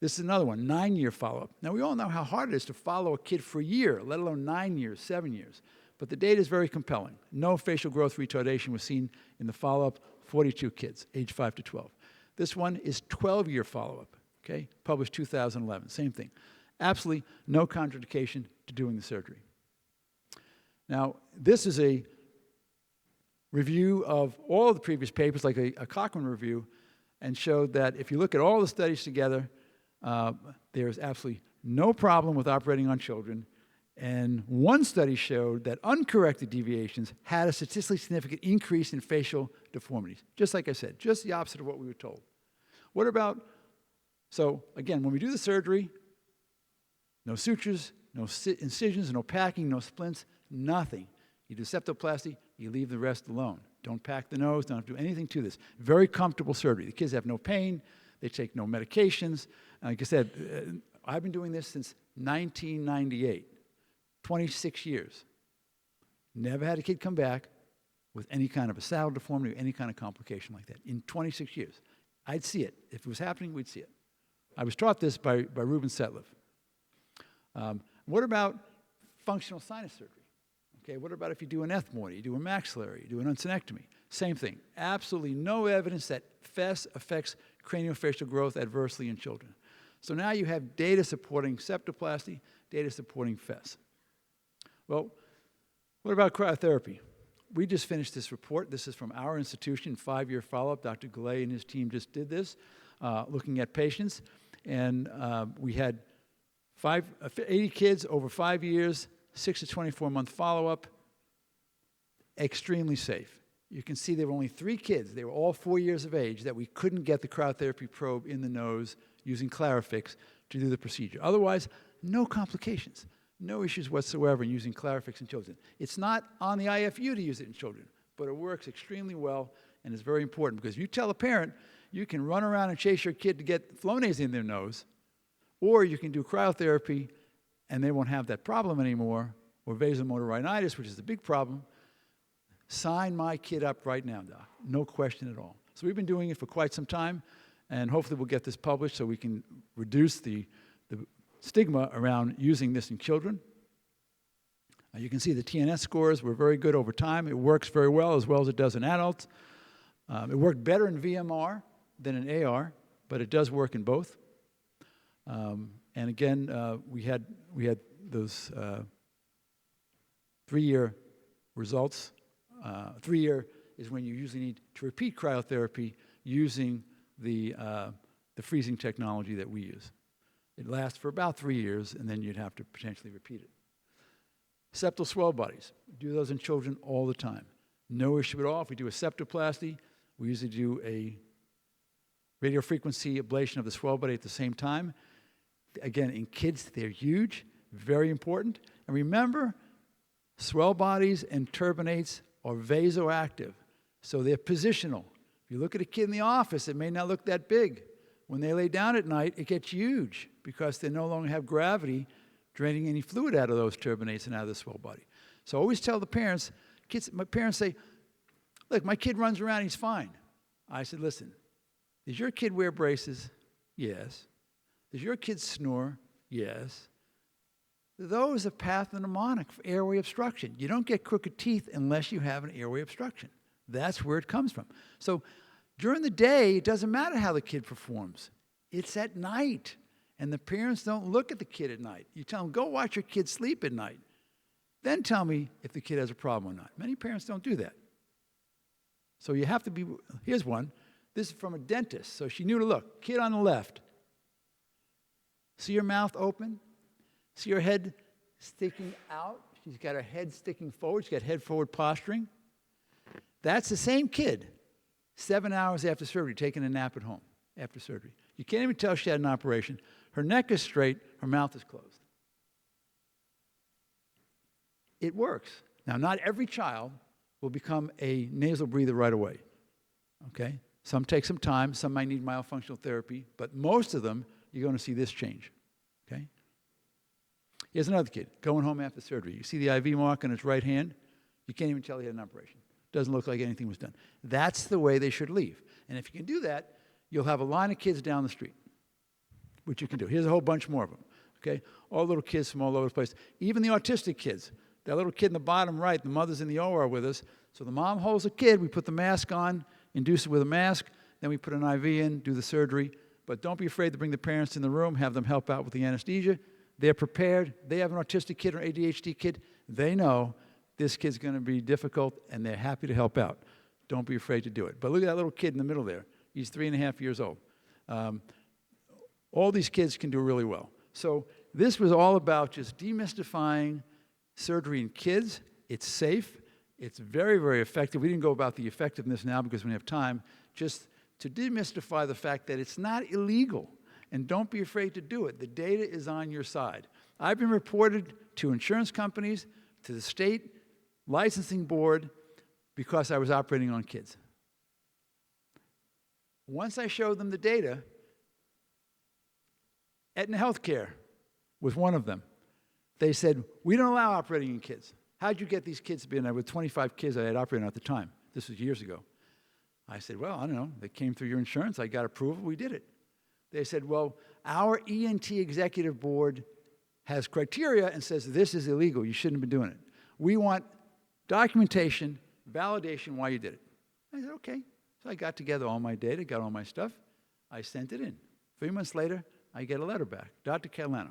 This is another one, 9-year follow-up. Now, we all know how hard it is to follow a kid for a year, let alone 9 years, 7 years. But the data is very compelling. No facial growth retardation was seen in the follow-up, 42 kids, age 5 to 12. This one is 12-year follow-up, okay? Published 2011, same thing. Absolutely no contraindication to doing the surgery. Now, this is a review of all of the previous papers, like a Cochrane review, and showed that if you look at all the studies together, there is absolutely no problem with operating on children. And one study showed that uncorrected deviations had a statistically significant increase in facial deformities. Just like I said, just the opposite of what we were told. What about, so again, when we do the surgery, no sutures, no incisions, no packing, no splints, nothing. You do septoplasty, you leave the rest alone. Don't pack the nose, don't do anything to this. Very comfortable surgery. The kids have no pain, they take no medications. Like I said, I've been doing this since 1998, 26 years. Never had a kid come back with any kind of a saddle deformity or any kind of complication like that in 26 years. I'd see it. If it was happening, we'd see it. I was taught this by Ruben Setliff. What about functional sinus surgery? Okay, what about if you do an ethmoid, you do a maxillary, you do an uncinectomy? Same thing. Absolutely no evidence that FES affects craniofacial growth adversely in children. So now you have data supporting septoplasty, data supporting FES. Well, what about cryotherapy? We just finished this report. This is from our institution, 5-year follow-up. Dr. Goulet and his team just did this, looking at patients. And we had 80 kids over 5 years, 6 to 24-month follow-up, extremely safe. You can see there were only 3 kids, they were all 4 years of age, that we couldn't get the cryotherapy probe in the nose using Clarifix to do the procedure. Otherwise, no complications, no issues whatsoever in using Clarifix in children. It's not on the IFU to use it in children, but it works extremely well and is very important because if you tell a parent you can run around and chase your kid to get Flonase in their nose, or you can do cryotherapy and they won't have that problem anymore, or vasomotor rhinitis, which is the big problem, sign my kid up right now, doc. No question at all. So we've been doing it for quite some time, and hopefully we'll get this published so we can reduce the stigma around using this in children. You can see the TNS scores were very good over time. It works very well as it does in adults. It worked better in VMR than in AR, but it does work in both. And again, we had those 3-year results. 3-year is when you usually need to repeat cryotherapy using the freezing technology that we use. It lasts for about 3 years, and then you'd have to potentially repeat it. Septal swell bodies. We do those in children all the time. No issue at all. If we do a septoplasty, we usually do a radiofrequency ablation of the swell body at the same time. Again, in kids, they're huge, very important. And remember, swell bodies and turbinates are vasoactive, so they're positional. If you look at a kid in the office, it may not look that big. When they lay down at night, it gets huge because they no longer have gravity draining any fluid out of those turbinates and out of the swell body. So I always tell the parents, my parents say, look, my kid runs around, he's fine. I said, listen, does your kid wear braces? Yes. Does your kid snore? Yes. those are pathognomonic for airway obstruction. You don't get crooked teeth unless you have an airway obstruction. That's where it comes from. So during the day, it doesn't matter how the kid performs. It's at night. And the parents don't look at the kid at night. You tell them, go watch your kid sleep at night. Then tell me if the kid has a problem or not. Many parents don't do that. So you have to be, here's one. This is from a dentist. So she knew to look. Kid on the left. See her mouth open? See her head sticking out? She's got her head sticking forward. She's got head forward posturing. That's the same kid, 7 hours after surgery, taking a nap at home after surgery. You can't even tell she had an operation. Her neck is straight. Her mouth is closed. It works. Now, not every child will become a nasal breather right away, okay? Some take some time. Some might need myofunctional therapy. But most of them, you're going to see this change, okay? Here's another kid going home after surgery. You see the IV mark on his right hand? You can't even tell he had an operation. Doesn't look like anything was done. That's the way they should leave. And if you can do that, you'll have a line of kids down the street, which you can do. Here's a whole bunch more of them, okay? All little kids from all over the place. Even the autistic kids. That little kid in the bottom right, the mother's in the OR with us. So the mom holds the kid. We put the mask on, induce it with a mask. Then we put an IV in, do the surgery. But don't be afraid to bring the parents in the room, have them help out with the anesthesia. They're prepared. They have an autistic kid or ADHD kid. They know this kid's going to be difficult, and they're happy to help out. Don't be afraid to do it. But look at that little kid in the middle there. He's 3.5 years old. All these kids can do really well. So this was all about just demystifying surgery in kids. It's safe. It's very, very effective. We didn't go about the effectiveness now because we don't have time. Just to demystify the fact that it's not illegal. And don't be afraid to do it. The data is on your side. I've been reported to insurance companies, to the state licensing board, because I was operating on kids. Once I showed them the data, Aetna Healthcare was one of them. They said, we don't allow operating in kids. How'd you get these kids to be in there? With 25 kids I had operating at the time. This was years ago. I said, well, I don't know. They came through your insurance. I got approval. We did it. They said, well, our ENT executive board has criteria and says this is illegal. You shouldn't have been doing it. We want documentation, validation why you did it. I said, okay. So I got together all my data, got all my stuff. I sent it in. 3 months later, I get a letter back. Dr. Catalano,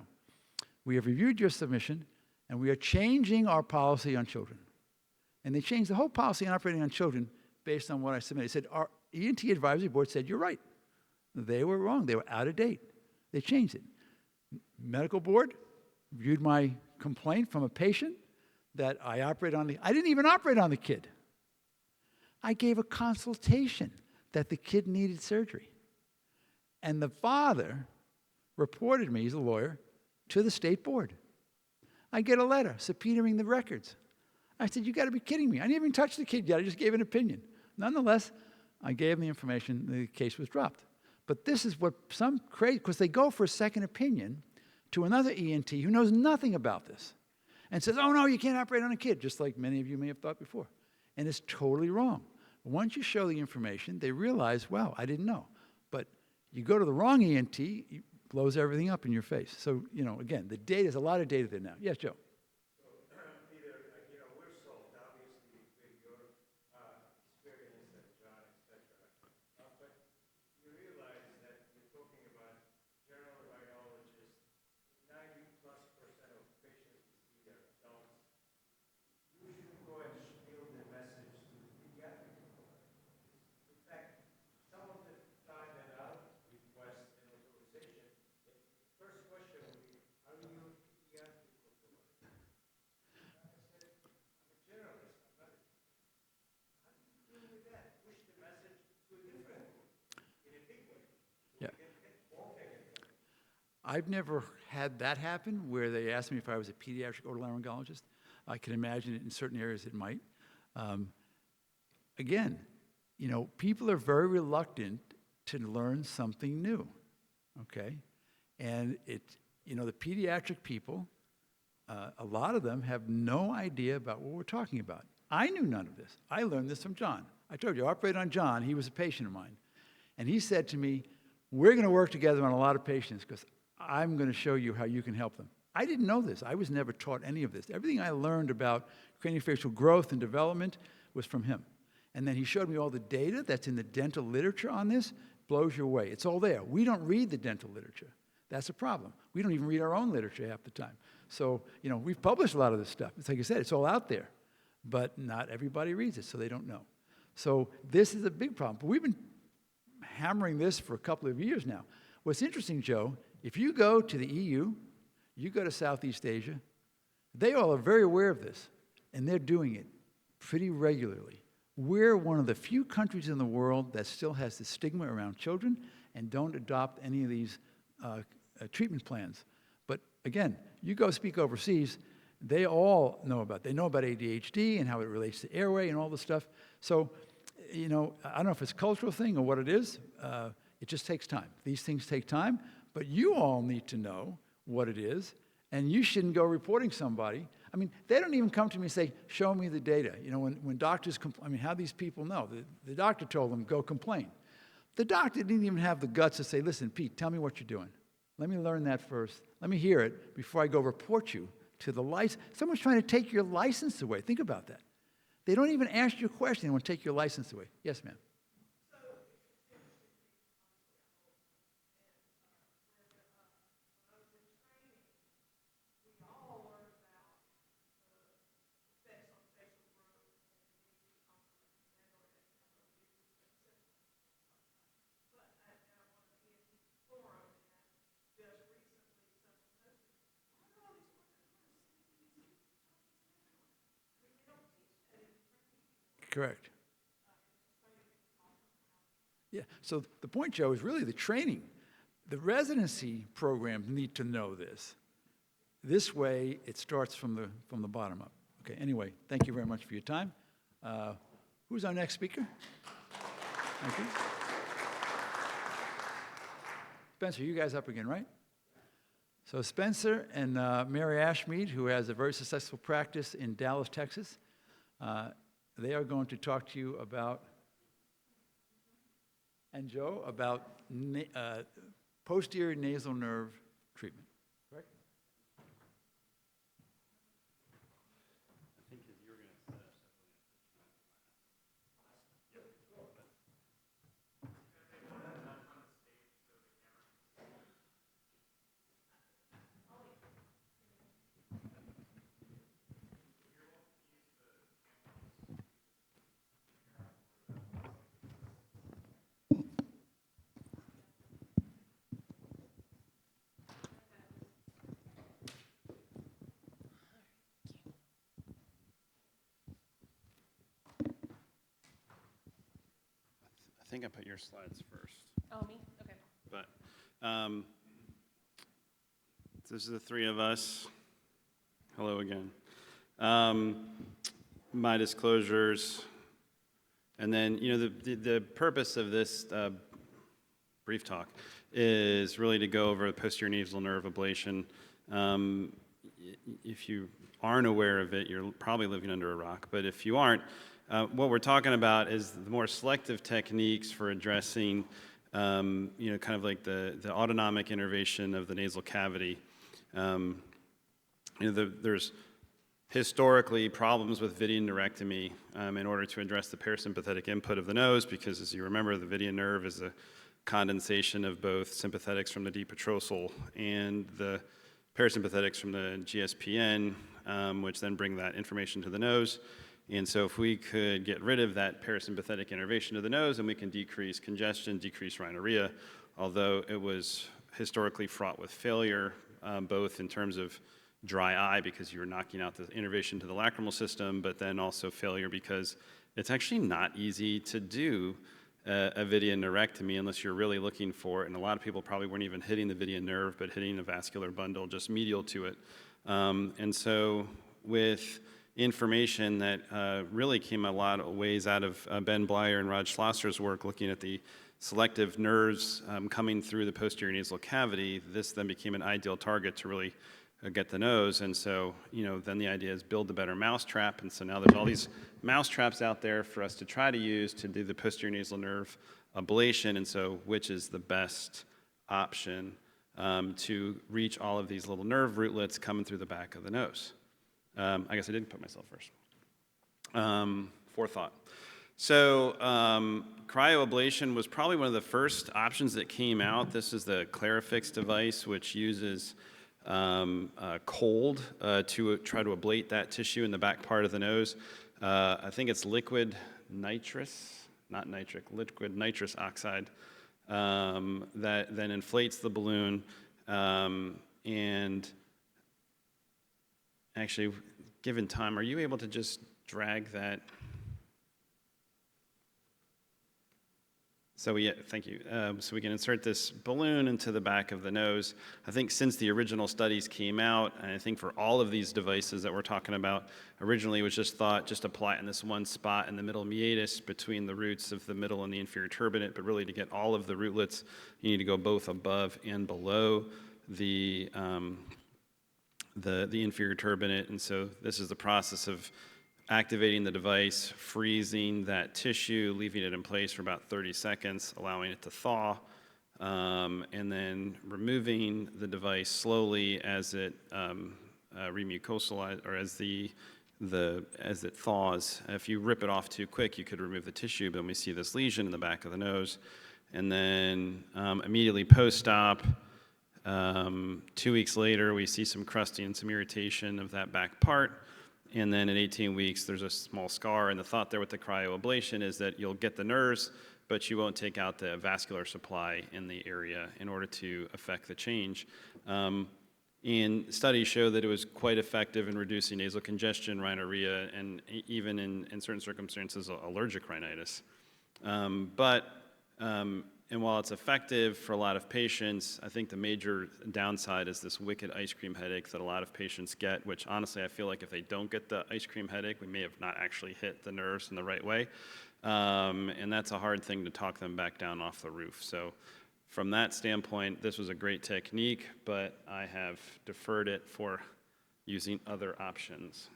we have reviewed your submission, and we are changing our policy on children. And they changed the whole policy on operating on children based on what I submitted. They said, our ENT advisory board said, you're right. They were wrong. They were out of date. They changed it. Medical board reviewed my complaint from a patient that I operate on I didn't even operate on the kid. I gave a consultation that the kid needed surgery. And the father reported me, he's a lawyer, to the state board. I get a letter subpoenaing the records. I said, you got to be kidding me. I didn't even touch the kid yet. I just gave an opinion. Nonetheless, I gave them the information. The case was dropped. But this is what some crazy, because they go for a second opinion to another ENT who knows nothing about this and says, oh, no, you can't operate on a kid, just like many of you may have thought before. And it's totally wrong. Once you show the information, they realize, wow, I didn't know. But you go to the wrong ENT, it blows everything up in your face. So, you know, again, the data, there's a lot of data there now. Yes, Joe? Peter, we're sold, obviously, with your experience at John, et cetera. But you realize that you're talking about general rhinologists, 90+% of patients you see are adults. You should go and spill the message to the pediatric community. In fact, some of the time that I'll request an authorization, the first question will be, are you pediatric authorized? I said, I'm a generalist, I'm not a How do you deal with that? Push the message to a different group in a big way. So Yeah. we can get all negative. I've never had that happen where they asked me if I was a pediatric otolaryngologist. I can imagine it in certain areas it might. Again, you know, people are very reluctant to learn something new, okay? And you know, the pediatric people, a lot of them have no idea about what we're talking about. I knew none of this. I learned this from John. I told you, I operated on John. He was a patient of mine. And he said to me, we're going to work together on a lot of patients because I'm going to show you how you can help them. I didn't know this. I was never taught any of this. Everything I learned about craniofacial growth and development was from him. And then he showed me all the data that's in the dental literature on this. Blows you away. It's all there. We don't read the dental literature. That's a problem. We don't even read our own literature half the time. So, we've published a lot of this stuff. It's like I said, it's all out there. But not everybody reads it, so they don't know. So this is a big problem. But we've been hammering this for a couple of years now. What's interesting, Joe, if you go to the EU, you go to Southeast Asia, they all are very aware of this, and they're doing it pretty regularly. We're one of the few countries in the world that still has the stigma around children and don't adopt any of these treatment plans. But again, you go speak overseas, they all know about it. They know about ADHD and how it relates to airway and all this stuff. So, I don't know if it's a cultural thing or what it is. It just takes time. These things take time, but you all need to know what it is, and you shouldn't go reporting somebody. I mean, they don't even come to me and say, show me the data. When doctors how these people know? The doctor told them, go complain. The doctor didn't even have the guts to say, listen, Pete, tell me what you're doing. Let me learn that first. Let me hear it before I go report you to the license. Someone's trying to take your license away. Think about that. They don't even ask you a question. They want to take your license away. Yes, ma'am. Correct. Yeah, so the point, Joe, is really the training. The residency programs need to know this. This way, it starts from the bottom up. Okay, anyway, thank you very much for your time. Who's our next speaker? Thank you. Spencer, you guys up again, right? So Spencer and Mary Ashmead, who has a very successful practice in Dallas, Texas, they are going to talk to you about, and Joe, about posterior nasal nerve treatment. Correct? I think you were going to set up I think I put your slides first. Oh, me? Okay. But this is the three of us. Hello again. My disclosures. And then, the purpose of this brief talk is really to go over the posterior nasal nerve ablation. If you aren't aware of it, you're probably living under a rock. But if you aren't, what we're talking about is the more selective techniques for addressing, kind of like the autonomic innervation of the nasal cavity. There's historically problems with Vidian neurectomy in order to address the parasympathetic input of the nose, because as you remember, the Vidian nerve is a condensation of both sympathetics from the deep petrosal and the parasympathetics from the GSPN, which then bring that information to the nose. And so if we could get rid of that parasympathetic innervation of the nose, then we can decrease congestion, decrease rhinorrhea, although it was historically fraught with failure, both in terms of dry eye because you were knocking out the innervation to the lacrimal system, but then also failure because it's actually not easy to do a Vidian neurectomy unless you're really looking for it. And a lot of people probably weren't even hitting the Vidian nerve, but hitting a vascular bundle just medial to it. And so with information that really came a lot of ways out of Ben Blyer and Rod Schlosser's work looking at the selective nerves coming through the posterior nasal cavity, this then became an ideal target to really get the nose. And so, then the idea is build a better mousetrap. And so now there's all these mousetraps out there for us to try to use to do the posterior nasal nerve ablation. And so which is the best option? to reach all of these little nerve rootlets coming through the back of the nose. I guess I didn't put myself first. Forethought. So cryoablation was probably one of the first options that came out. This is the Clarifix device, which uses cold to try to ablate that tissue in the back part of the nose. I think it's liquid nitrous, not nitric, liquid nitrous oxide that then inflates the balloon. And actually, given time, are you able to just drag that? So thank you. So we can insert this balloon into the back of the nose. I think since the original studies came out, and I think for all of these devices that we're talking about, originally it was just thought just apply it in this one spot in the middle meatus between the roots of the middle and the inferior turbinate, but really to get all of the rootlets, you need to go both above and below the inferior turbinate. And so this is the process of activating the device, freezing that tissue, leaving it in place for about 30 seconds, allowing it to thaw, and then removing the device slowly as it remucosalizes, or as it thaws. If you rip it off too quick, you could remove the tissue, but then we see this lesion in the back of the nose. And then immediately post-op, 2 weeks later, we see some crusting and some irritation of that back part. And then at 18 weeks, there's a small scar. And the thought there with the cryoablation is that you'll get the nerves, but you won't take out the vascular supply in the area in order to affect the change. And studies show that it was quite effective in reducing nasal congestion, rhinorrhea, and even in certain circumstances, allergic rhinitis. And while it's effective for a lot of patients, I think the major downside is this wicked ice cream headache that a lot of patients get, which honestly I feel like if they don't get the ice cream headache, we may have not actually hit the nerves in the right way. And that's a hard thing to talk them back down off the roof. So from that standpoint, this was a great technique, but I have deferred it for using other options.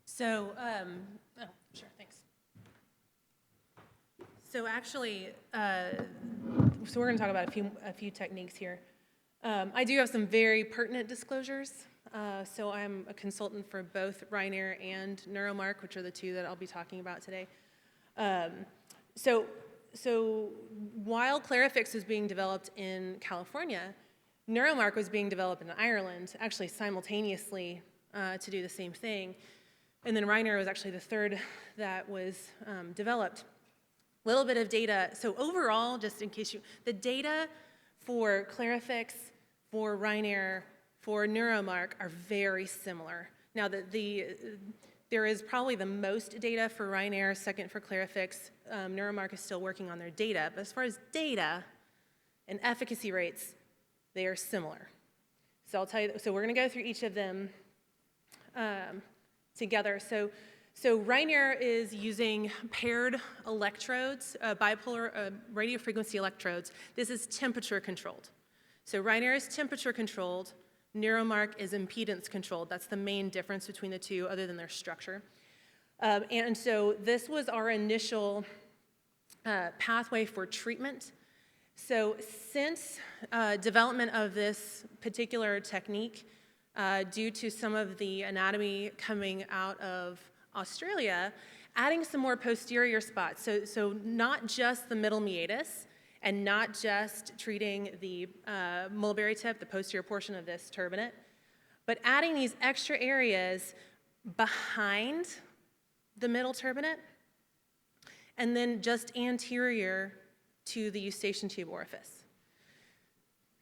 So, sure, thanks. So actually, so we're going to talk about a few techniques here. I do have some very pertinent disclosures. So I'm a consultant for both Ryanair and Neuromark, which are the two that I'll be talking about today. So while Clarifix was being developed in California, Neuromark was being developed in Ireland, actually simultaneously to do the same thing. And then Ryanair was actually the third that was developed. Little bit of data. So overall, just in case the data for Clarifix, for Ryanair, for Neuromark are very similar. Now, there is probably the most data for Ryanair, second for Clarifix. Neuromark is still working on their data. But as far as data and efficacy rates, they are similar. So I'll tell you, so we're going to go through each of them together. So Ryanair is using paired electrodes, bipolar radiofrequency electrodes. This is temperature controlled. So Ryanair is temperature controlled. Neuromark is impedance controlled. That's the main difference between the two other than their structure. And so this was our initial pathway for treatment. So since development of this particular technique, due to some of the anatomy coming out of Australia, adding some more posterior spots. So not just the middle meatus and not just treating the mulberry tip, the posterior portion of this turbinate, but adding these extra areas behind the middle turbinate and then just anterior to the eustachian tube orifice.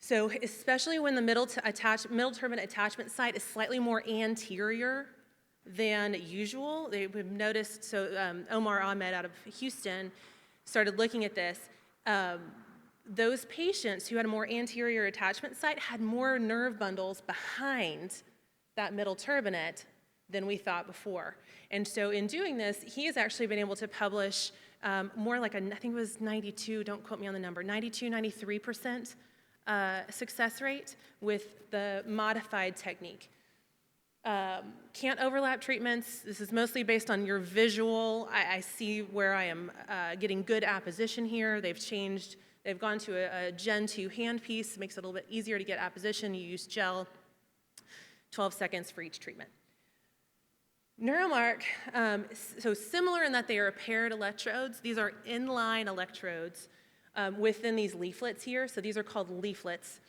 So especially when the middle turbinate attachment site is slightly more anterior than usual. We've noticed, so Omar Ahmed out of Houston started looking at this. Those patients who had a more anterior attachment site had more nerve bundles behind that middle turbinate than we thought before. And so in doing this, he has actually been able to publish more like I think it was 92, don't quote me on the number, 92, 93% success rate with the modified technique. Can't overlap treatments. This is mostly based on your visual. I see where I am getting good apposition here. They've gone to a Gen 2 handpiece, makes it a little bit easier to get apposition. You use gel, 12 seconds for each treatment. Neuromark, so similar in that they are paired electrodes. These are inline electrodes within these leaflets here. So these are called leaflets.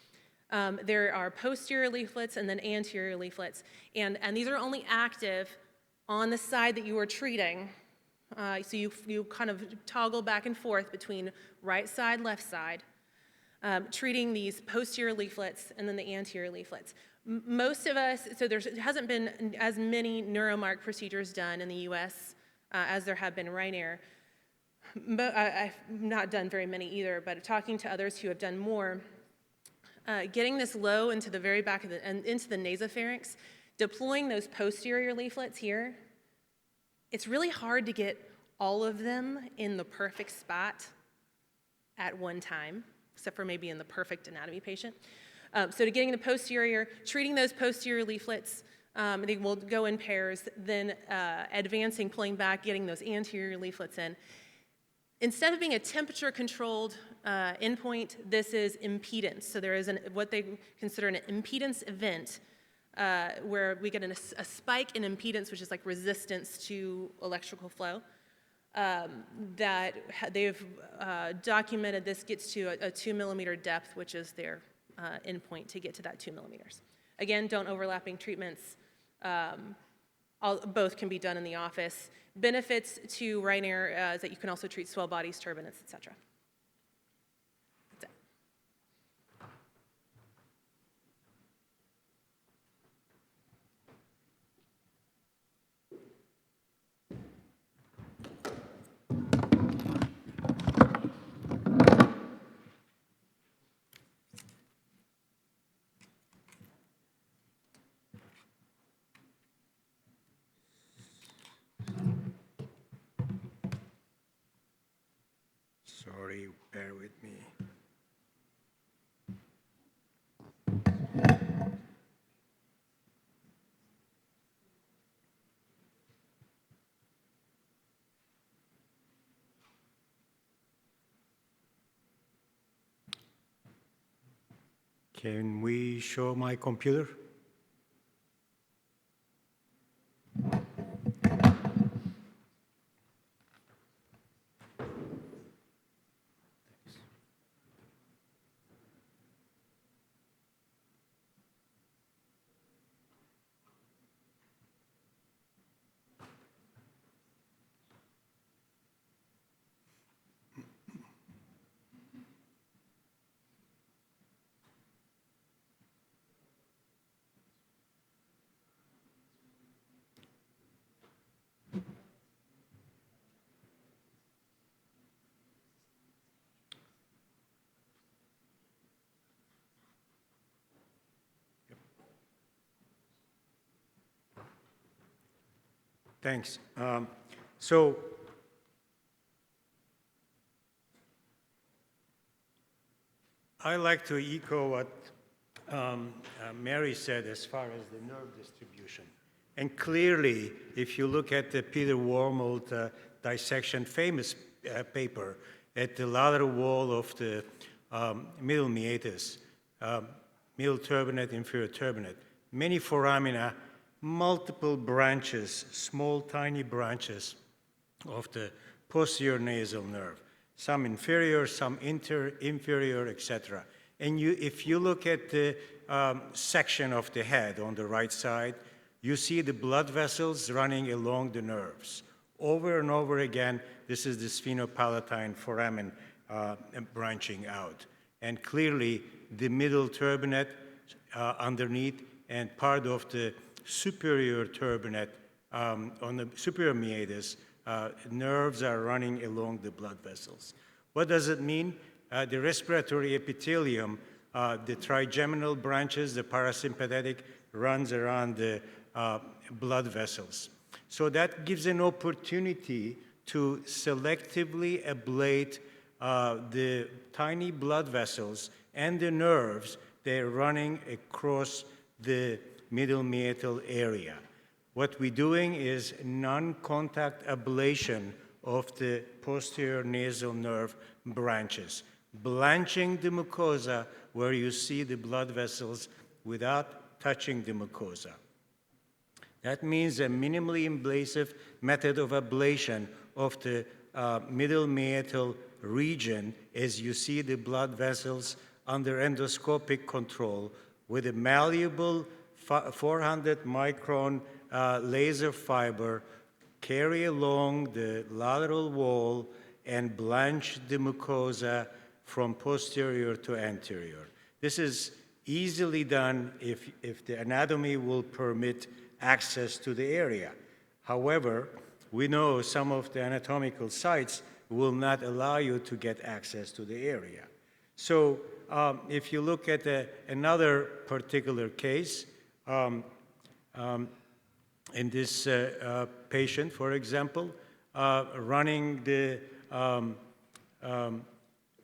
There are posterior leaflets and then anterior leaflets. And these are only active on the side that you are treating. So you kind of toggle back and forth between right side, left side, treating these posterior leaflets and then the anterior leaflets. Most of us, so there hasn't been as many neuromark procedures done in the US as there have been Rhinear. I've not done very many either, but talking to others who have done more, getting this low into the very back of and into the nasopharynx, deploying those posterior leaflets here, it's really hard to get all of them in the perfect spot at one time, except for maybe in the perfect anatomy patient. So to getting the posterior, treating those posterior leaflets, they will go in pairs, then advancing, pulling back, getting those anterior leaflets in. Instead of being a temperature-controlled endpoint, this is impedance. So there is what they consider an impedance event, where we get a spike in impedance, which is like resistance to electrical flow. That they've documented this gets to a 2 millimeter depth, which is their endpoint to get to that 2 millimeters. Again, don't overlapping treatments. Both can be done in the office. Benefits to Rhinear is that you can also treat swell bodies, turbinates, etc. That's it. Sorry, bear with me. Can we show my computer? Thanks. So I like to echo what Mary said as far as the nerve distribution. And clearly, if you look at the Peter Wormold dissection famous paper at the lateral wall of the middle meatus, middle turbinate, inferior turbinate, many foramina, multiple branches, small, tiny branches of the posterior nasal nerve, some inferior, some inferior, etc. And if you look at the section of the head on the right side, you see the blood vessels running along the nerves. Over and over again, this is the sphenopalatine foramen branching out. And clearly, the middle turbinate underneath and part of the superior turbinate on the superior meatus, nerves are running along the blood vessels. What does it mean? The respiratory epithelium, the trigeminal branches, the parasympathetic runs around the blood vessels. So that gives an opportunity to selectively ablate the tiny blood vessels and the nerves. They're running across the middle meatal area. What we're doing is non-contact ablation of the posterior nasal nerve branches, blanching the mucosa where you see the blood vessels without touching the mucosa. That means a minimally invasive method of ablation of the middle meatal region as you see the blood vessels under endoscopic control with a malleable 400 micron laser fiber carry along the lateral wall and blanch the mucosa from posterior to anterior. This is easily done if the anatomy will permit access to the area. However, we know some of the anatomical sites will not allow you to get access to the area. So if you look at another particular case, in this patient, for example, running the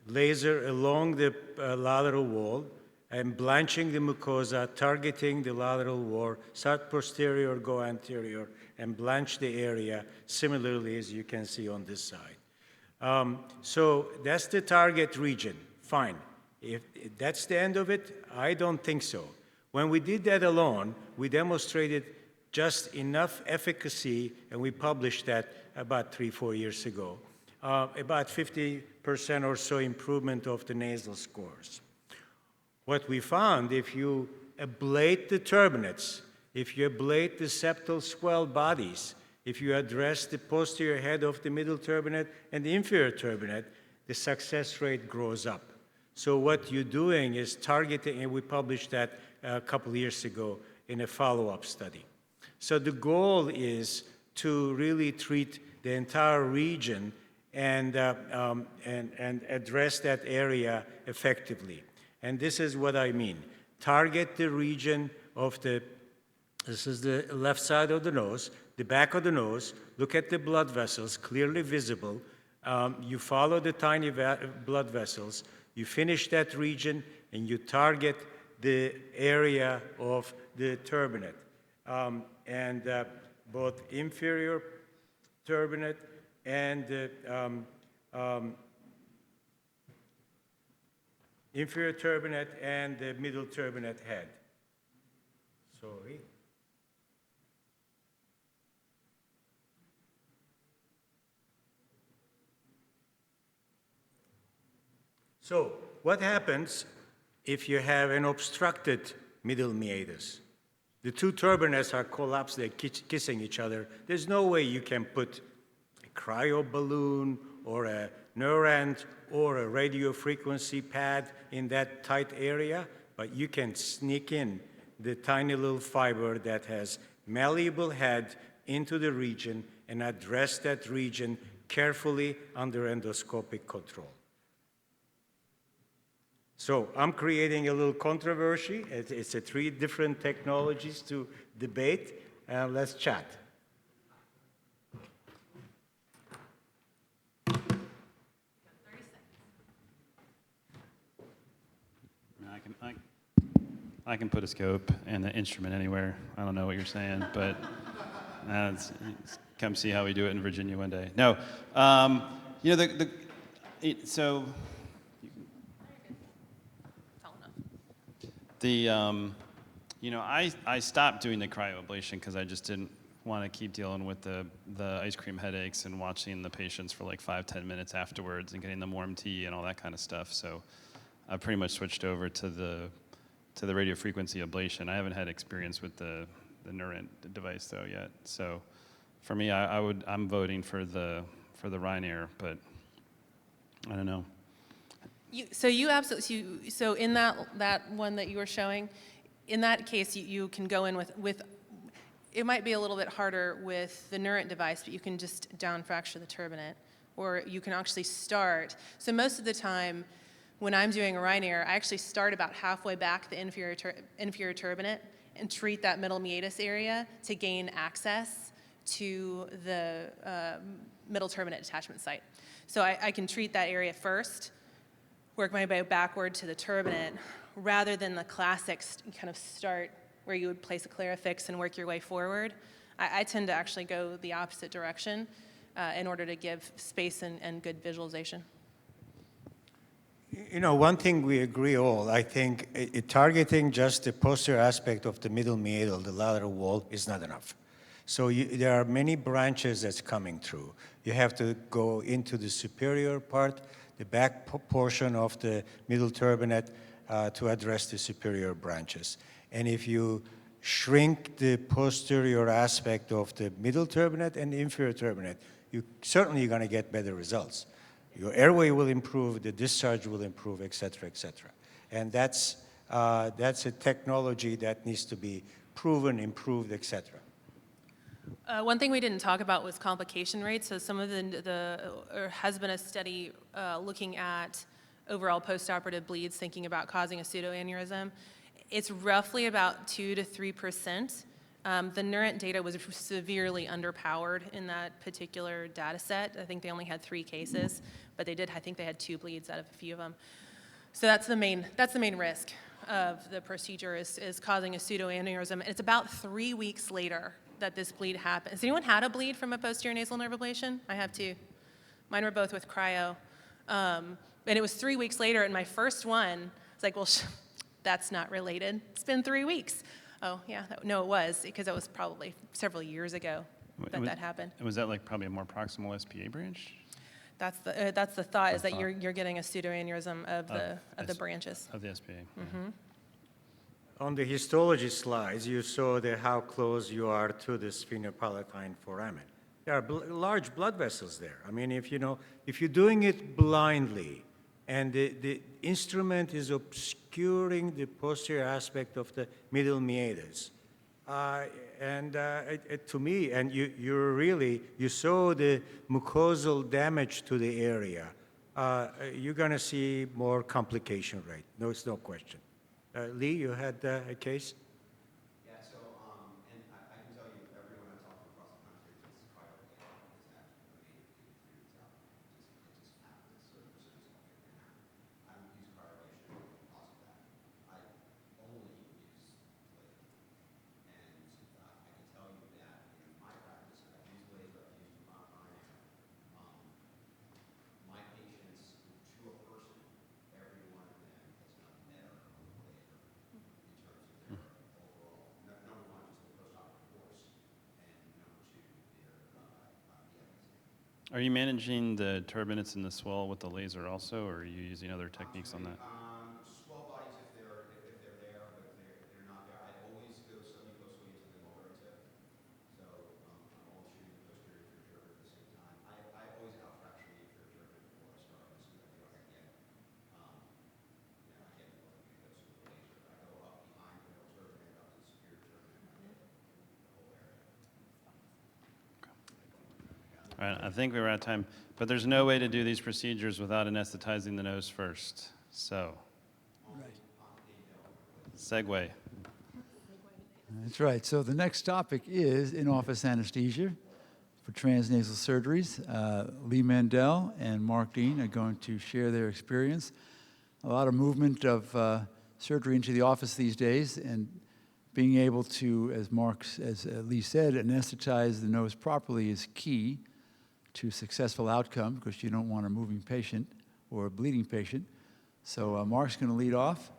laser along the lateral wall and blanching the mucosa, targeting the lateral wall, start posterior, go anterior, and blanch the area similarly as you can see on this side. So that's the target region, fine. If that's the end of it, I don't think so. When we did that alone, we demonstrated just enough efficacy, and we published that about 3-4 years ago, about 50% or so improvement of the nasal scores. What we found, if you ablate the turbinates, if you ablate the septal swell bodies, if you address the posterior head of the middle turbinate and the inferior turbinate, the success rate grows up. So what you're doing is targeting, and we published that a couple of years ago in a follow-up study. So the goal is to really treat the entire region and address that area effectively. And this is what I mean. Target the region of this is the left side of the nose, the back of the nose, look at the blood vessels, clearly visible. You follow the tiny blood vessels, you finish that region, and you target the area of the turbinate. Both inferior turbinate and the inferior turbinate and the middle turbinate head. Sorry. So what happens if you have an obstructed middle meatus? The two turbinates are collapsed, they're kissing each other. There's no way you can put a cryo balloon or a Neurant or a radio frequency pad in that tight area, but you can sneak in the tiny little fiber that has malleable head into the region and address that region carefully under endoscopic control. So I'm creating a little controversy. It's 3 different technologies to debate, and let's chat. I can put a scope and an instrument anywhere. I don't know what you're saying, but come see how we do it in Virginia one day. No, you know so. You know, I stopped doing the cryoablation because I just didn't want to keep dealing with the ice cream headaches and watching the patients for like 5-10 minutes afterwards and getting them warm tea and all that kind of stuff. So I pretty much switched over to the radio frequency ablation. I haven't had experience with the Neurant device though yet. So for me, I'm voting for the Rhinology, but I don't know. So in that one that you were showing, in that case, you can go in with it might be a little bit harder with the Neurant device, but you can just down fracture the turbinate, or you can actually start. So most of the time, when I'm doing a Rhinology, I actually start about halfway back the inferior turbinate and treat that middle meatus area to gain access to the middle turbinate attachment site. So I can treat that area first, work my way backward to the turbinate, rather than the classic kind of start where you would place a Clarifix and work your way forward. I tend to actually go the opposite direction in order to give space and good visualization. You know, one thing we agree all, I think targeting just the posterior aspect of the middle meatal, the lateral wall, is not enough. So there are many branches that's coming through. You have to go into the superior part, the back portion of the middle turbinate to address the superior branches. And if you shrink the posterior aspect of the middle turbinate and the inferior turbinate, you certainly going to get better results. Your airway will improve, the discharge will improve, et cetera, et cetera. And that's a technology that needs to be proven, improved, et cetera. One thing we didn't talk about was complication rates. So some of there has been a study looking at overall postoperative bleeds, thinking about causing a pseudoaneurysm. It's roughly about 2 to 3%. The NURINT data was severely underpowered in that particular data set. I think they only had 3 cases, but I think they had 2 bleeds out of a few of them. So that's the main risk of the procedure is causing a pseudoaneurysm. And it's about 3 weeks later that this bleed happens. Has anyone had a bleed from a posterior nasal nerve ablation? I have 2. Mine were both with cryo. And it was 3 weeks later, and my first one, it's like, well, that's not related. It's been 3 weeks. Oh, yeah, no, it was, because it was probably several years ago that happened. Was that like probably a more proximal SPA branch? That's the thought, is that you're getting a pseudoaneurysm of the branches. Of the SPA. Mm-hmm. On the histology slides, you saw how close you are to the sphenopalatine foramen. There are large blood vessels there. I mean, if you're doing it blindly, and the instrument is obscuring the posterior aspect of the middle meatus, to me, and you saw the mucosal damage to the area, you're going to see more complication rate. No, it's no question. Lee, you had a case? Yeah, so, and I can tell you, everyone I talk to across the country gets cryoablation is actually a native out. It just happens. So surgeons don't figure it out. I don't use cryoablation because of that. I only use laser. And I can tell you that in my practice, I've used laser, I've used my patients to a person, every one of them has done better with laser in terms of their overall, number one, just the postoperative course, and number two, their efficacy. Are you managing the turbinates and the swell with the laser also, or are you using other techniques on that? Swell bodies if they're there, but if they're not there, I always go submucosally into the molar tip. So I'm always shooting the posterior inferior turbinate at the same time. I always outfracture the inferior turbinate before I start so that way I get more mucus with the laser. I go up behind the middle turbinate up to the superior turbinate and I get the whole area. All right, I think we were out of time, but there's no way to do these procedures without anesthetizing the nose first. So, segue. That's right. So the next topic is in-office anesthesia for transnasal surgeries. Lee Mandel and Mark Dean are going to share their experience. A lot of movement of surgery into the office these days, and being able to, as Lee said, anesthetize the nose properly is key to successful outcome, because you don't want a moving patient or a bleeding patient. So Mark's going to lead off.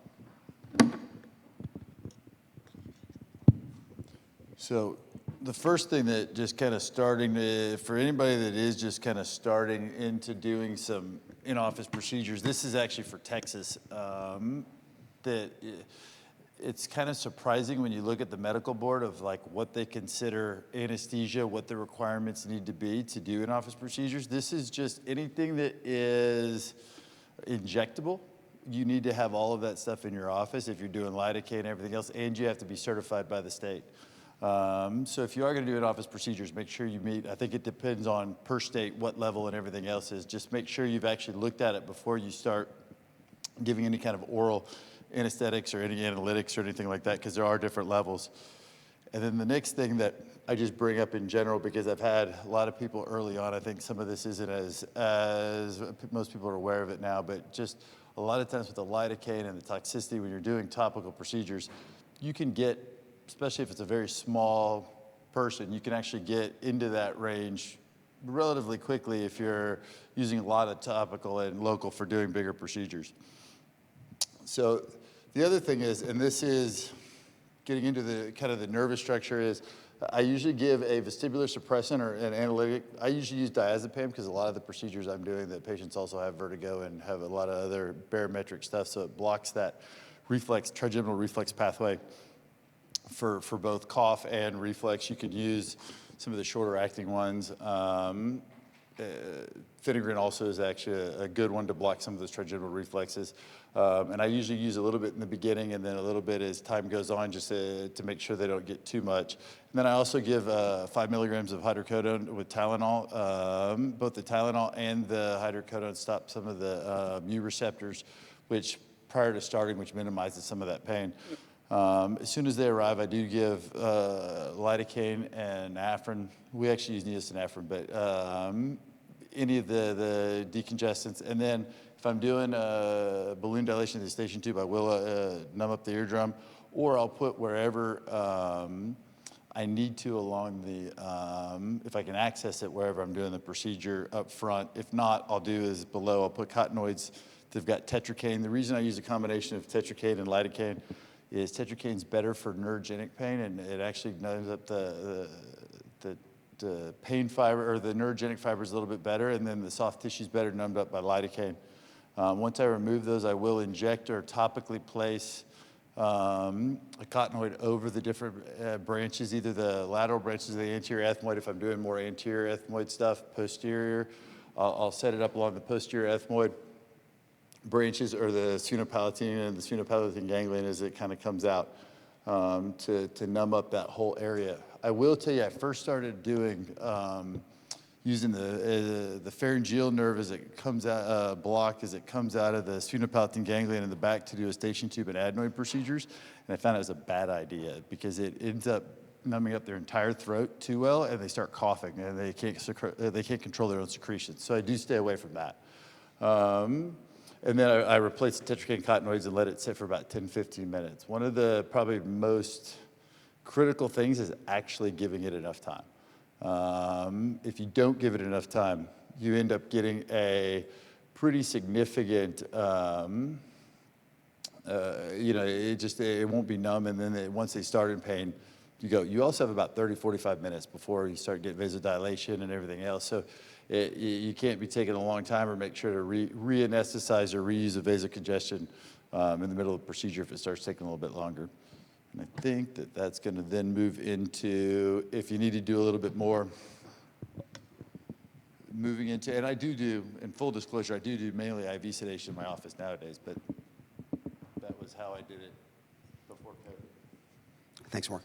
So the first thing that just kind of starting to, for anybody that is just kind of starting into doing some in-office procedures, this is actually for Texas, that it's kind of surprising when you look at the medical board of like what they consider anesthesia, what the requirements need to be to do in-office procedures. This is just anything that is injectable. You need to have all of that stuff in your office if you're doing lidocaine and everything else, and you have to be certified by the state. So if you are going to do in-office procedures, make sure you meet, I think it depends on per state what level and everything else is. Just make sure you've actually looked at it before you start giving any kind of oral anesthetics or any analytics or anything like that, because there are different levels. And then the next thing that I just bring up in general, because I've had a lot of people early on, I think some of this isn't as most people are aware of it now, but just a lot of times with the lidocaine and the toxicity when you're doing topical procedures, you can get especially if it's a very small person, you can actually get into that range relatively quickly if you're using a lot of topical and local for doing bigger procedures. So the other thing is, and this is getting into the kind of the nervous structure, is I usually give a vestibular suppressant or an analytic. I usually use diazepam because a lot of the procedures I'm doing, the patients also have vertigo and have a lot of other barometric stuff, so it blocks that reflex, trigeminal reflex pathway for both cough and reflex. You could use some of the shorter acting ones. Phenigrin also is actually a good one to block some of those trigeminal reflexes. And I usually use a little bit in the beginning and then a little bit as time goes on, just to make sure they don't get too much. And then I also give 5 milligrams of hydrocodone with Tylenol. Both the Tylenol and the hydrocodone stop some of the mu receptors, which prior to starting, which minimizes some of that pain. As soon as they arrive, I do give lidocaine and Afrin. We actually use neosynafrin, but any of the decongestants. And then if I'm doing balloon dilation of the station tube, I will numb up the eardrum, or I'll put wherever I need to along the, if I can access it, wherever I'm doing the procedure up front. If not, I'll do is below, I'll put cottonoids. They've got tetracaine. The reason I use a combination of tetracaine and lidocaine is tetracaine's better for neurogenic pain, and it actually numbs up the pain fiber, or the neurogenic fibers a little bit better, and then the soft tissue's better numbed up by lidocaine. Once I remove those, I will inject or topically place a cottonoid over the different branches, either the lateral branches of the anterior ethmoid. If I'm doing more anterior ethmoid stuff, posterior, I'll set it up along the posterior ethmoid branches, or the sunopalatine and the sunopalatine ganglion as it kind of comes out, to numb up that whole area. I will tell you, I first started doing using the pharyngeal nerve as it comes out, block as it comes out of the sunopalatine ganglion in the back to do a station tube and adenoid procedures, and I found it was a bad idea because it ends up numbing up their entire throat too well, and they start coughing, and they can't control their own secretions. So I do stay away from that. And then I replace the tetracaine cottonoids and let it sit for about 10, 15 minutes. One of the probably most critical things is actually giving it enough time. If you don't give it enough time, you end up getting a pretty significant, it won't be numb, and then once they start in pain, you go. You also have about 30, 45 minutes before you start getting vasodilation and everything else. So you can't be taking a long time, or make sure to re-anesthetize or reuse a vasocongestion in the middle of the procedure if it starts taking a little bit longer. And I think that that's going to then move into, if you need to do a little bit more, moving into, and I do, in full disclosure, I do mainly IV sedation in my office nowadays, but that was how I did it before COVID. Thanks, Mark.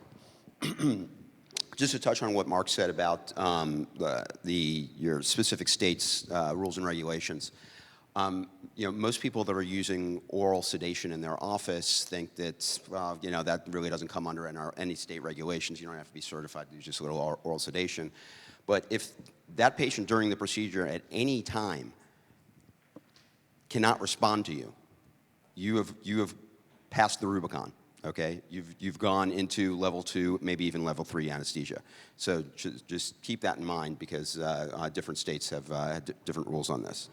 Just to touch on what Mark said about your specific states' rules and regulations. Most people that are using oral sedation in their office think that, that really doesn't come under any state regulations. You don't have to be certified to use just a little oral sedation. But if that patient during the procedure at any time cannot respond to you, you have passed the Rubicon. Okay, you've gone into level 2, maybe even level 3 anesthesia. So just keep that in mind, because different states have different rules on this.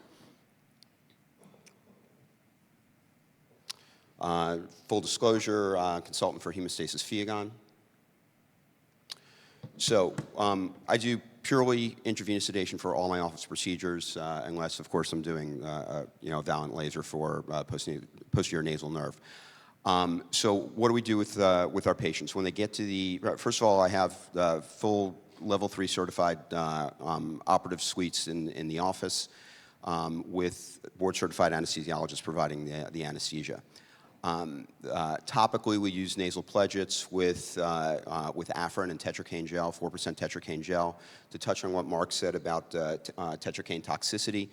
Full disclosure, consultant for hemostasis Fiagon. So I do purely intravenous sedation for all my office procedures, unless, of course, I'm doing Valent laser for posterior nasal nerve. So what do we do with our patients when they get to first of all, I have full level 3 certified operative suites in the office, with board certified anesthesiologists providing the anesthesia. Topically, we use nasal pledgets with Afrin and tetracaine gel, 4% tetracaine gel. To touch on what Mark said about tetracaine toxicity,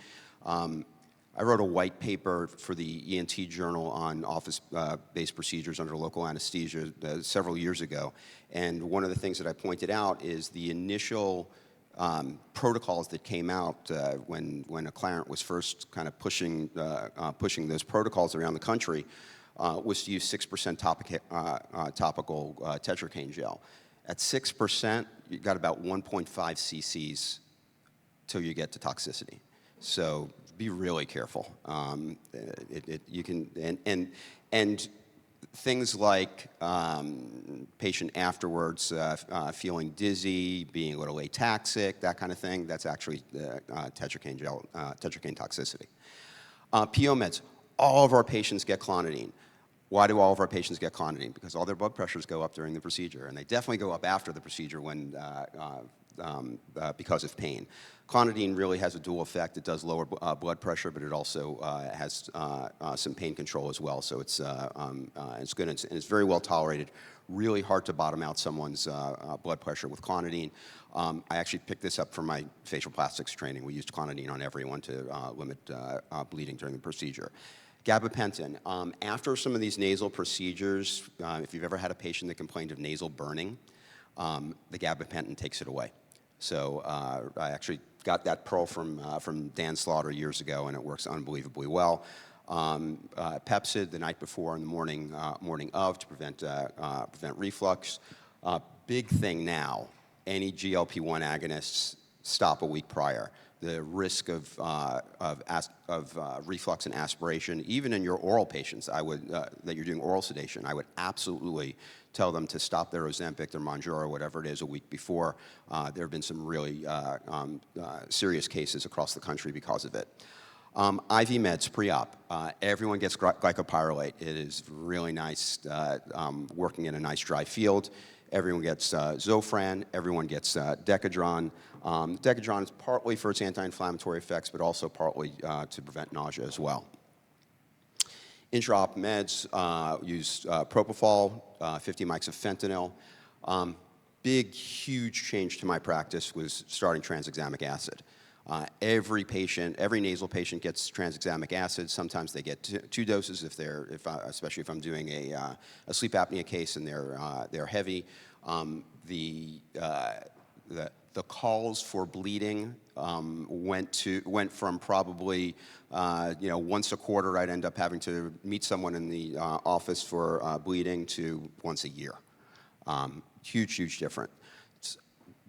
I wrote a white paper for the ENT journal on office-based procedures under local anesthesia several years ago. And one of the things that I pointed out is the initial protocols that came out when Acclarent was first kind of pushing those protocols around the country. was to use 6% topical tetracaine gel. At 6%, you got about 1.5 cc's till you get to toxicity. So be really careful. You can, and things like patient afterwards feeling dizzy, being a little ataxic, that kind of thing, that's actually tetracaine gel, tetracaine toxicity. PO meds, all of our patients get clonidine. Why do all of our patients get clonidine? Because all their blood pressures go up during the procedure, and they definitely go up after the procedure when, because of pain. Clonidine really has a dual effect. It does lower blood pressure, but it also has some pain control as well. So it's good, and it's very well tolerated. Really hard to bottom out someone's blood pressure with clonidine. I actually picked this up from my facial plastics training. We used clonidine on everyone to limit bleeding during the procedure. Gabapentin. After some of these nasal procedures, if you've ever had a patient that complained of nasal burning, the gabapentin takes it away. So I actually got that pearl from Dan Slaughter years ago, and it works unbelievably well. Pepsid the night before and the morning of to prevent reflux. Big thing now, any GLP-1 agonists stop a week prior. The risk of reflux and aspiration, even in your oral patients, that you're doing oral sedation, I would absolutely tell them to stop their Ozempic, their Mounjaro, whatever it is, a week before. There have been some really serious cases across the country because of it. IV meds, pre-op. Everyone gets glycopyrrolate. It is really nice working in a nice dry field. Everyone gets Zofran. Everyone gets Decadron. Decadron is partly for its anti-inflammatory effects, but also partly to prevent nausea as well. Intra-op meds use propofol, 50 mics of fentanyl. Big, huge change to my practice was starting tranexamic acid. Every nasal patient gets tranexamic acid. Sometimes they get two doses especially if I'm doing a sleep apnea case and they're heavy. The calls for bleeding went from probably once a quarter I'd end up having to meet someone in the office for bleeding to once a year. Huge difference.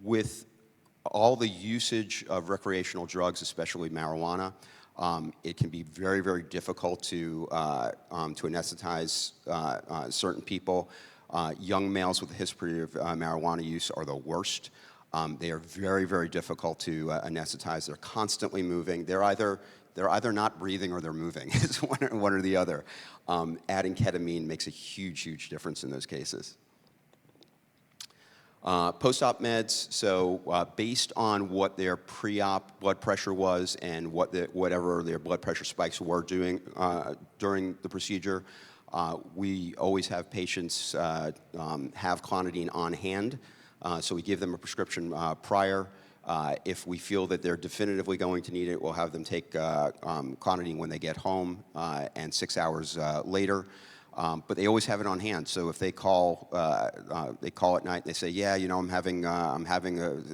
With all the usage of recreational drugs, especially marijuana, it can be very difficult to anesthetize certain people. Young males with a history of marijuana use are the worst. They are very difficult to anesthetize. They're constantly moving. They're either not breathing or they're moving. It's one or the other. Adding ketamine makes a huge difference in those cases. Post-op meds, so based on what their pre-op blood pressure was and whatever their blood pressure spikes were doing during the procedure, we always have patients have clonidine on hand. So we give them a prescription prior. If we feel that they're definitively going to need it, we'll have them take clonidine when they get home and 6 hours later. But they always have it on hand. So if they call at night and they say, yeah, I'm having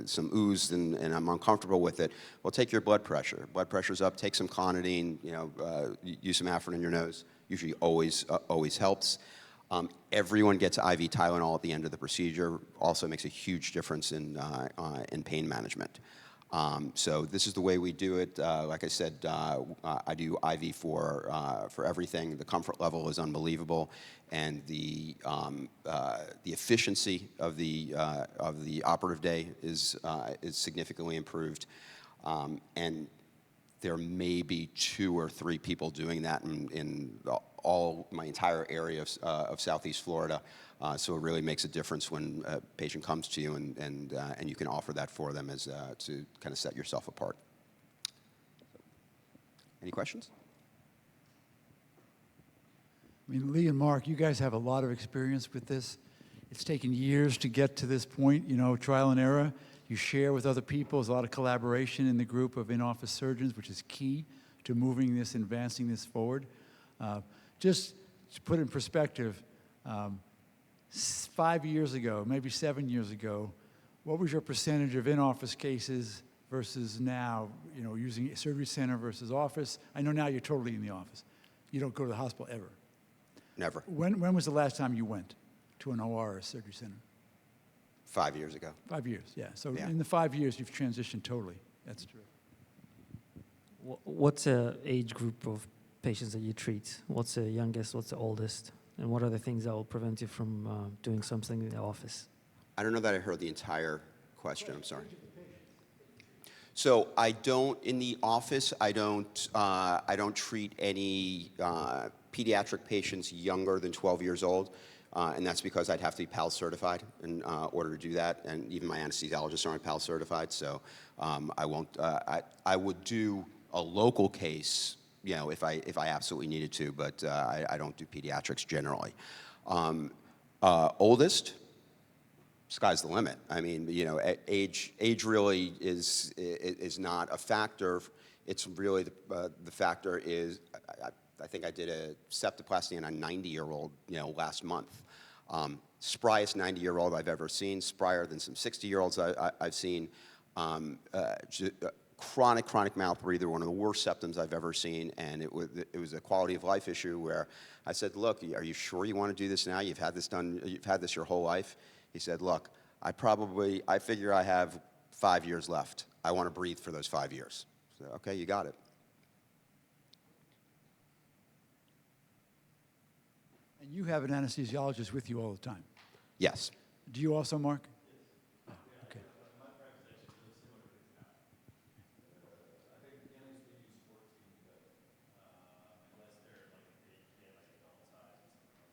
some ooze and I'm uncomfortable with it. Well, take your blood pressure. Blood pressure's up. Take some clonidine. Use some Afrin in your nose. Usually always helps. Everyone gets IV Tylenol at the end of the procedure. Also makes a huge difference in pain management. So this is the way we do it. Like I said, I do IV for everything. The comfort level is unbelievable, and the efficiency of the operative day is significantly improved. And there may be 2 or 3 people doing that in my entire area of Southeast Florida. So it really makes a difference when a patient comes to you and you can offer that for them to kind of set yourself apart. Any questions? I mean, Lee and Mark, you guys have a lot of experience with this. It's taken years to get to this point, trial and error. You share with other people. There's a lot of collaboration in the group of in-office surgeons, which is key to moving this, advancing this forward. Just to put it in perspective, 5 years ago, maybe 7 years ago, what was your percentage of in-office cases versus now, using a surgery center versus office? I know now you're totally in the office. You don't go to the hospital ever. Never. When was the last time you went to an OR or a surgery center? 5 years ago. 5 years, yeah. So Yeah. in the 5 years, you've transitioned totally. That's true. What's the age group of patients that you treat? What's the youngest? What's the oldest? And what are the things that will prevent you from doing something in the office? I don't know that I heard the entire question. I'm sorry. So I don't, in the office, I don't treat any pediatric patients younger than 12 years old, and that's because I'd have to be PAL certified in order to do that, and even my anesthesiologists aren't PAL certified, so I won't. I would do a local case, you know, if I absolutely needed to, but I don't do pediatrics generally. Oldest. Sky's the limit. I mean, you know, age really is not a factor. It's really the factor is, I think I did a septoplasty on a 90-year-old, you know, last month. Spryest 90-year-old I've ever seen, spryer than some 60-year-olds I've seen. Chronic mouth breather, one of the worst septums I've ever seen, and it was a quality of life issue where I said, look, are you sure you want to do this now? You've had this done, you've had this your whole life. He said, look, I figure I have 5 years left. I want to breathe for those 5 years. So, okay, you got it. And you have an anesthesiologist with you all the time. Yes. Do you also, Mark? Oh, okay.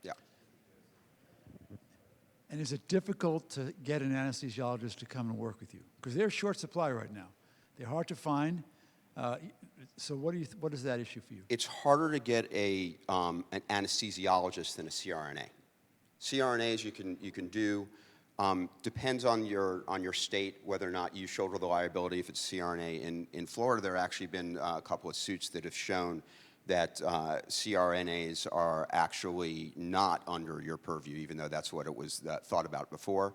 Yeah. And is it difficult to get an anesthesiologist to come and work with you? Because they're short supply right now. They're hard to find. So what is that issue for you? It's harder to get an anesthesiologist than a CRNA. CRNAs you can do. Depends on your state whether or not you shoulder the liability if it's CRNA. In Florida, there have actually been a couple of suits that have shown that CRNAs are actually not under your purview, even though that's what it was thought about before.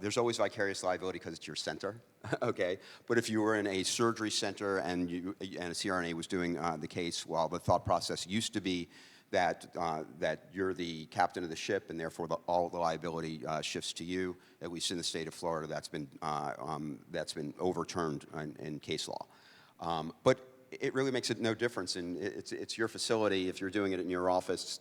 There's always vicarious liability because it's your center, okay? But if you were in a surgery center and a CRNA was doing the case, well, the thought process used to be that you're the captain of the ship and therefore all the liability shifts to you. At least in the state of Florida, that's been overturned in case law. But it really makes it no difference, and it's your facility. If you're doing it in your office,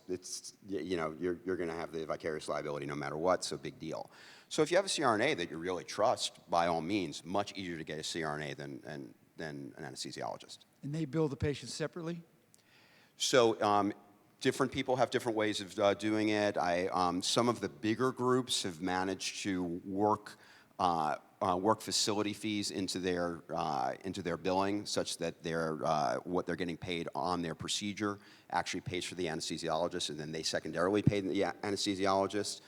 you're going to have the vicarious liability no matter what. So big deal. So if you have a CRNA that you really trust, by all means, much easier to get a CRNA than an anesthesiologist. And they bill the patient separately? So different people have different ways of doing it. Some of the bigger groups have managed to work facility fees into their billing, such that what they're getting paid on their procedure actually pays for the anesthesiologist, and then they secondarily pay the anesthesiologist.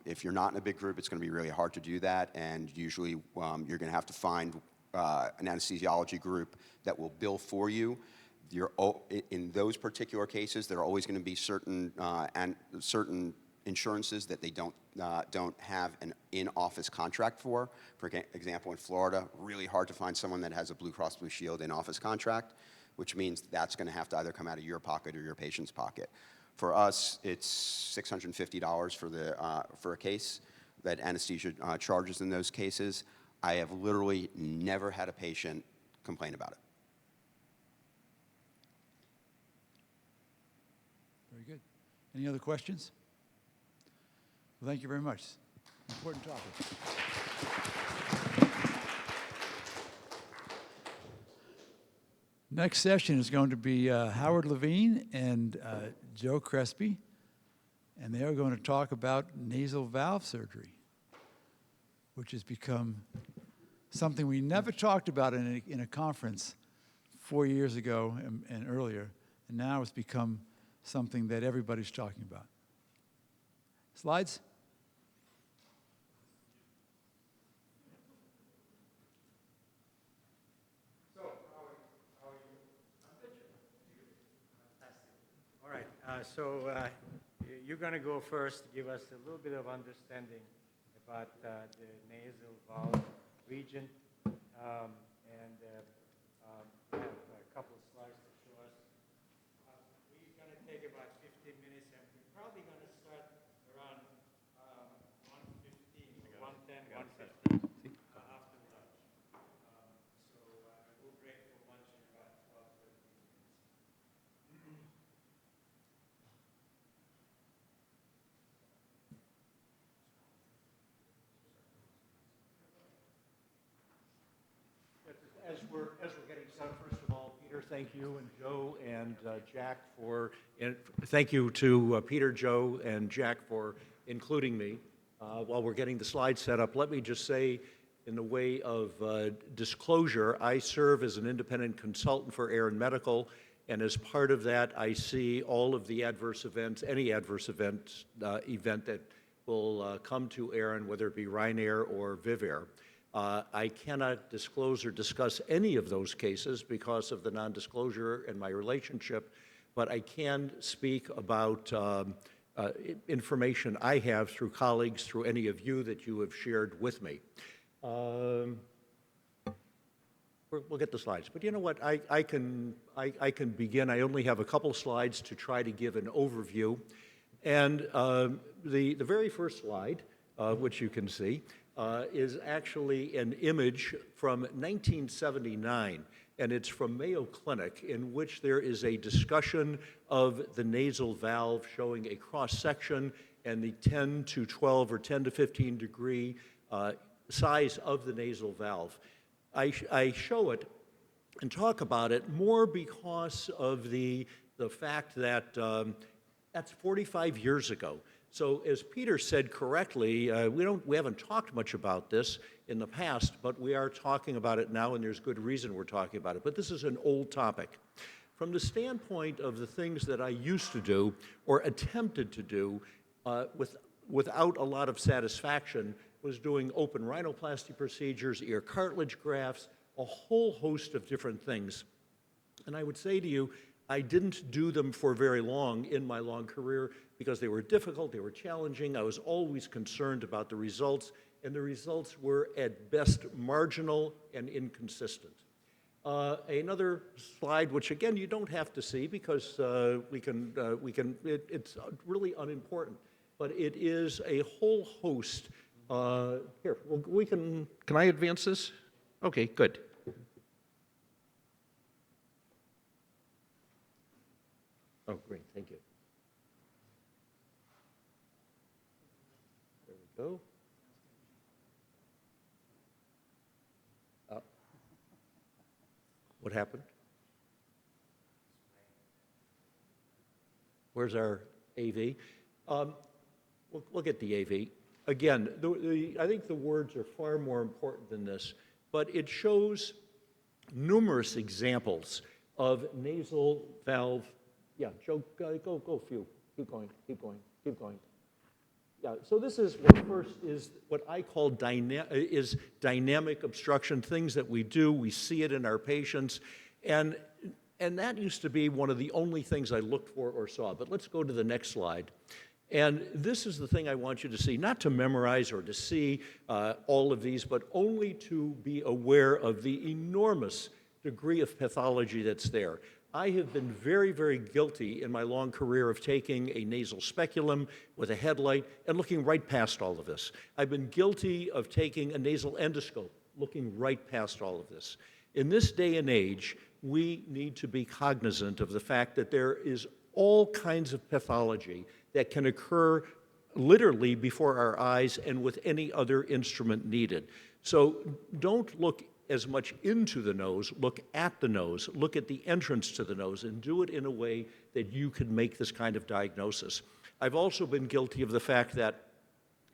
If you're not in a big group, it's going to be really hard to do that, and usually you're going to have to find an anesthesiology group that will bill for you. In those particular cases, there are always going to be certain insurances that they don't have an in-office contract for. For example, in Florida, really hard to find someone that has a Blue Cross Blue Shield in-office contract, which means that's going to have to either come out of your pocket or your patient's pocket. For us, it's $650 for a case that anesthesia charges in those cases. I have literally never had a patient complain about it. Very good. Any other questions? Well, thank you very much. Important topic. Next session is going to be Howard Levine and Joe Crespi, and they are going to talk about nasal valve surgery, which has become something we never talked about in a conference 4 years ago and earlier, and now it's become something that everybody's talking about. Slides? All right, so you're going to go first, give us a little bit of understanding about the nasal valve region, and we have a couple of slides to show us. We're going to take about 15 15 minutes, and we're probably going to start around 1:15, 1:10, 1:15 after lunch. So we'll break for lunch in about 12, 13 minutes. As we're getting started, first of all, Peter, thank you, and Joe and Jack for, and thank you to Peter, Joe, and Jack for including me. While we're getting the slides set up, let me just say, in the way of disclosure, I serve as an independent consultant for Aaron Medical, and as part of that, I see all of the adverse events, any adverse event that will come to Aaron, whether it be Ryanair or Vivair. I cannot disclose or discuss any of those cases because of the non-disclosure and my relationship, but I can speak about information I have through colleagues, through any of you that you have shared with me. We'll get the slides, but you know what? I can begin. I only have a couple slides to try to give an overview, and the very first slide, which you can see, is actually an image from 1979, and it's from Mayo Clinic, in which there is a discussion of the nasal valve showing a cross-section and the 10 to 12 or 10 to 15 degree size of the nasal valve. I show it and talk about it more because of the fact that that's 45 years ago. So as Peter said correctly, we haven't talked much about this in the past, but we are talking about it now, and there's good reason we're talking about it. But this is an old topic. From the standpoint of the things that I used to do or attempted to do without a lot of satisfaction, was doing open rhinoplasty procedures, ear cartilage grafts, a whole host of different things. And I would say to you, I didn't do them for very long in my long career because they were difficult, they were challenging. I was always concerned about the results, and the results were at best marginal and inconsistent. Another slide, which again you don't have to see because it's really unimportant, but it is a whole host. Here, can I advance this? Okay, good. Oh, great, thank you. There we go. What happened? Where's our AV? We'll get the AV. Again, I think the words are far more important than this, but it shows numerous examples of nasal valve. Yeah, Joe, go few. Keep going. Yeah, so this is what first is what I call dynamic obstruction, things that we do, we see it in our patients, and that used to be one of the only things I looked for or saw. But let's go to the next slide. And this is the thing I want you to see, not to memorize or to see all of these, but only to be aware of the enormous degree of pathology that's there. I have been very, very guilty in my long career of taking a nasal speculum with a headlight and looking right past all of this. I've been guilty of taking a nasal endoscope, looking right past all of this. In this day and age, we need to be cognizant of the fact that there is all kinds of pathology that can occur literally before our eyes and with any other instrument needed. So don't look as much into the nose, look at the nose, look at the entrance to the nose, and do it in a way that you can make this kind of diagnosis. I've also been guilty of the fact that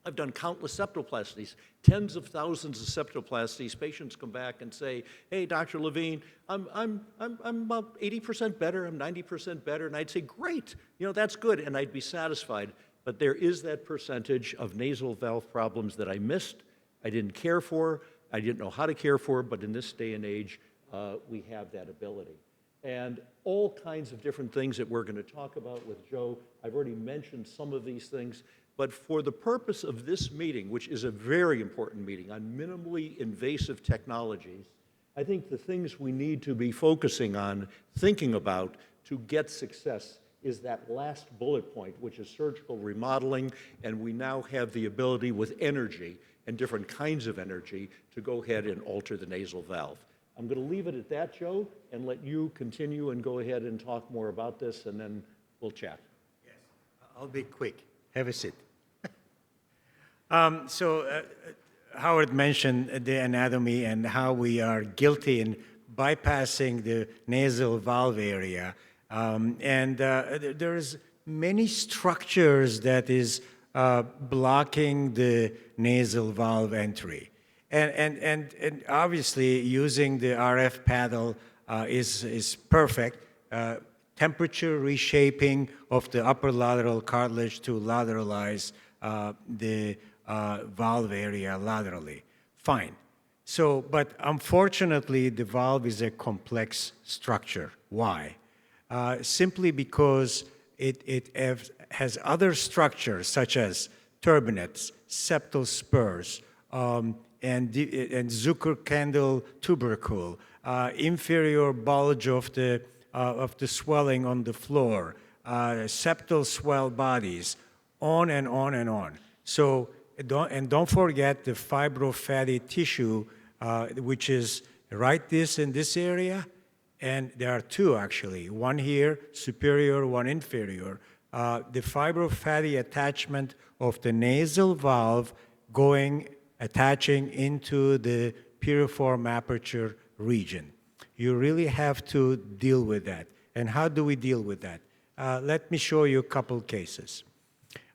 I've done countless septoplasties, tens of thousands of septoplasties. Patients come back and say, "Hey, Dr. Levine, I'm about 80% better, I'm 90% better," and I'd say, "Great, that's good," and I'd be satisfied. But there is that percentage of nasal valve problems that I missed, I didn't care for, I didn't know how to care for, but in this day and age, we have that ability. And all kinds of different things that we're going to talk about with Joe. I've already mentioned some of these things, but for the purpose of this meeting, which is a very important meeting on minimally invasive technologies, I think the things we need to be focusing on, thinking about to get success is that last bullet point, which is surgical remodeling, and we now have the ability with energy and different kinds of energy to go ahead and alter the nasal valve. I'm going to leave it at that, Joe, and let you continue and go ahead and talk more about this, and then we'll chat. Yes, I'll be quick. Have a seat. Howard mentioned the anatomy and how we are guilty in bypassing the nasal valve area. There's many structures that is blocking the nasal valve entry. And obviously using the RF paddle is perfect. Temperature reshaping of the upper lateral cartilage to lateralize the valve area laterally. Fine. So, but unfortunately, the valve is a complex structure. Why? Simply because it has other structures such as turbinates, septal spurs, and Zucker-Kendall tubercle, inferior bulge of the swelling on the floor, septal swell bodies, on and on and on. So, don't forget the fibrofatty tissue, which is right in this area, and there are two actually, one here, superior, one inferior. The fibrofatty attachment of the nasal valve attaching into the piriform aperture region. You really have to deal with that. And how do we deal with that? Let me show you a couple cases.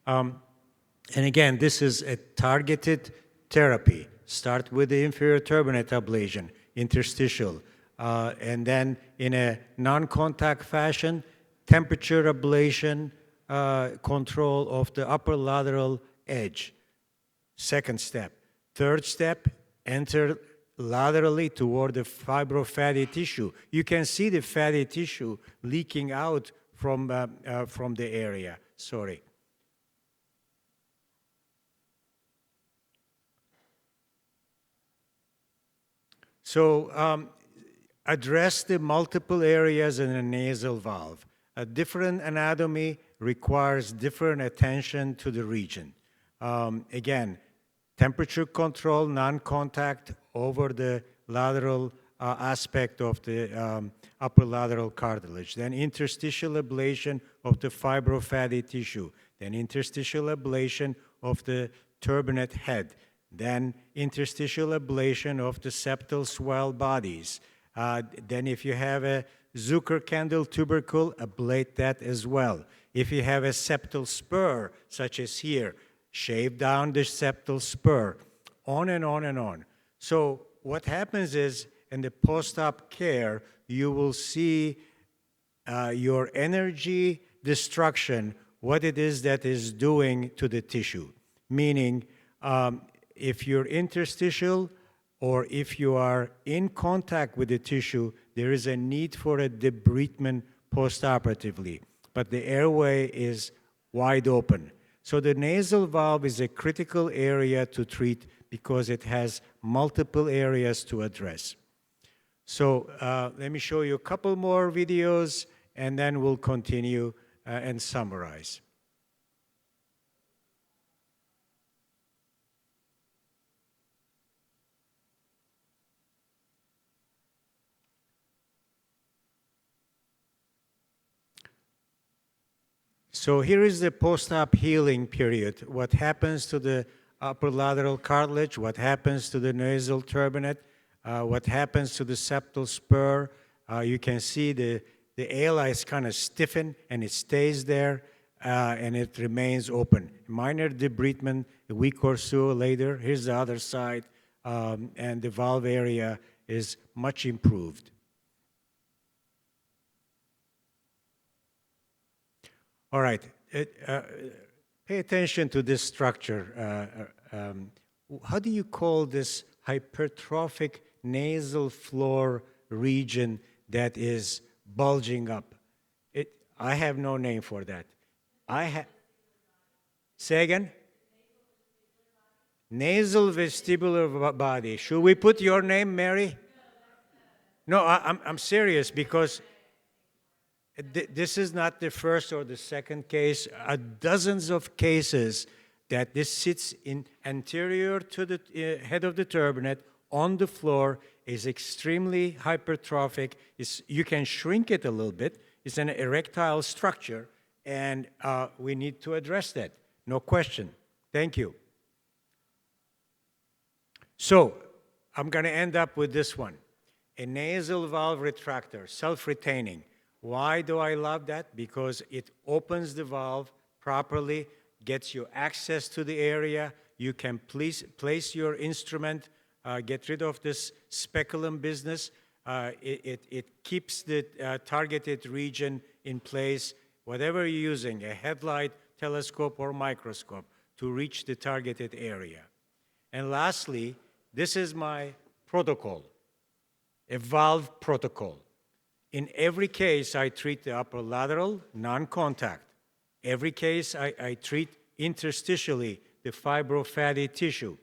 And again, this is a targeted therapy. Start with the inferior turbinate ablation, interstitial, and then in a non-contact fashion, temperature ablation, control of the upper lateral edge. Second step. Third step, enter laterally toward the fibrofatty tissue. You can see the fatty tissue leaking out from the area. Sorry. So address the multiple areas in a nasal valve. A different anatomy requires different attention to the region. Again, temperature control, non-contact over the lateral aspect of the upper lateral cartilage. Then interstitial ablation of the fibrofatty tissue. Then interstitial ablation of the turbinate head. Then interstitial ablation of the septal swell bodies. Then if you have a Zucker-Kendall tubercle, ablate that as well. If you have a septal spur, such as here, shave down the septal spur, on and on and on. So what happens is, in the post-op care, you will see your energy destruction, what it is that is doing to the tissue. Meaning, if you're interstitial or if you are in contact with the tissue, there is a need for a debridement postoperatively. But the airway is wide open. So the nasal valve is a critical area to treat because it has multiple areas to address. So let me show you a couple more videos, and then we'll continue and summarize. So here is the post-op healing period. What happens to the upper lateral cartilage, what happens to the nasal turbinate, what happens to the septal spur. You can see the ala is kind of stiffened and it stays there and it remains open. Minor debridement a week or so later. Here's the other side, and the valve area is much improved. All right, pay attention to this structure. How do you call this hypertrophic nasal floor region that is bulging up? I have no name for that. Say again? Nasal vestibular body. Should we put your name, Mary? No, I'm serious because This is not the first or the second case. Dozens of cases that this sits in anterior to the head of the turbinate on the floor, is extremely hypertrophic. You can shrink it a little bit. It's an erectile structure, and we need to address that. No question. Thank you. So I'm going to end up with this one. A nasal valve retractor, self-retaining. Why do I love that? Because it opens the valve properly, gets you access to the area. You can place your instrument, get rid of this speculum business. It keeps the targeted region in place, whatever you're using, a headlight, telescope, or microscope, to reach the targeted area. And lastly, this is my protocol, a valve protocol. In every case, I treat the upper lateral, non-contact. Every case, I treat interstitially the fibrofatty tissue.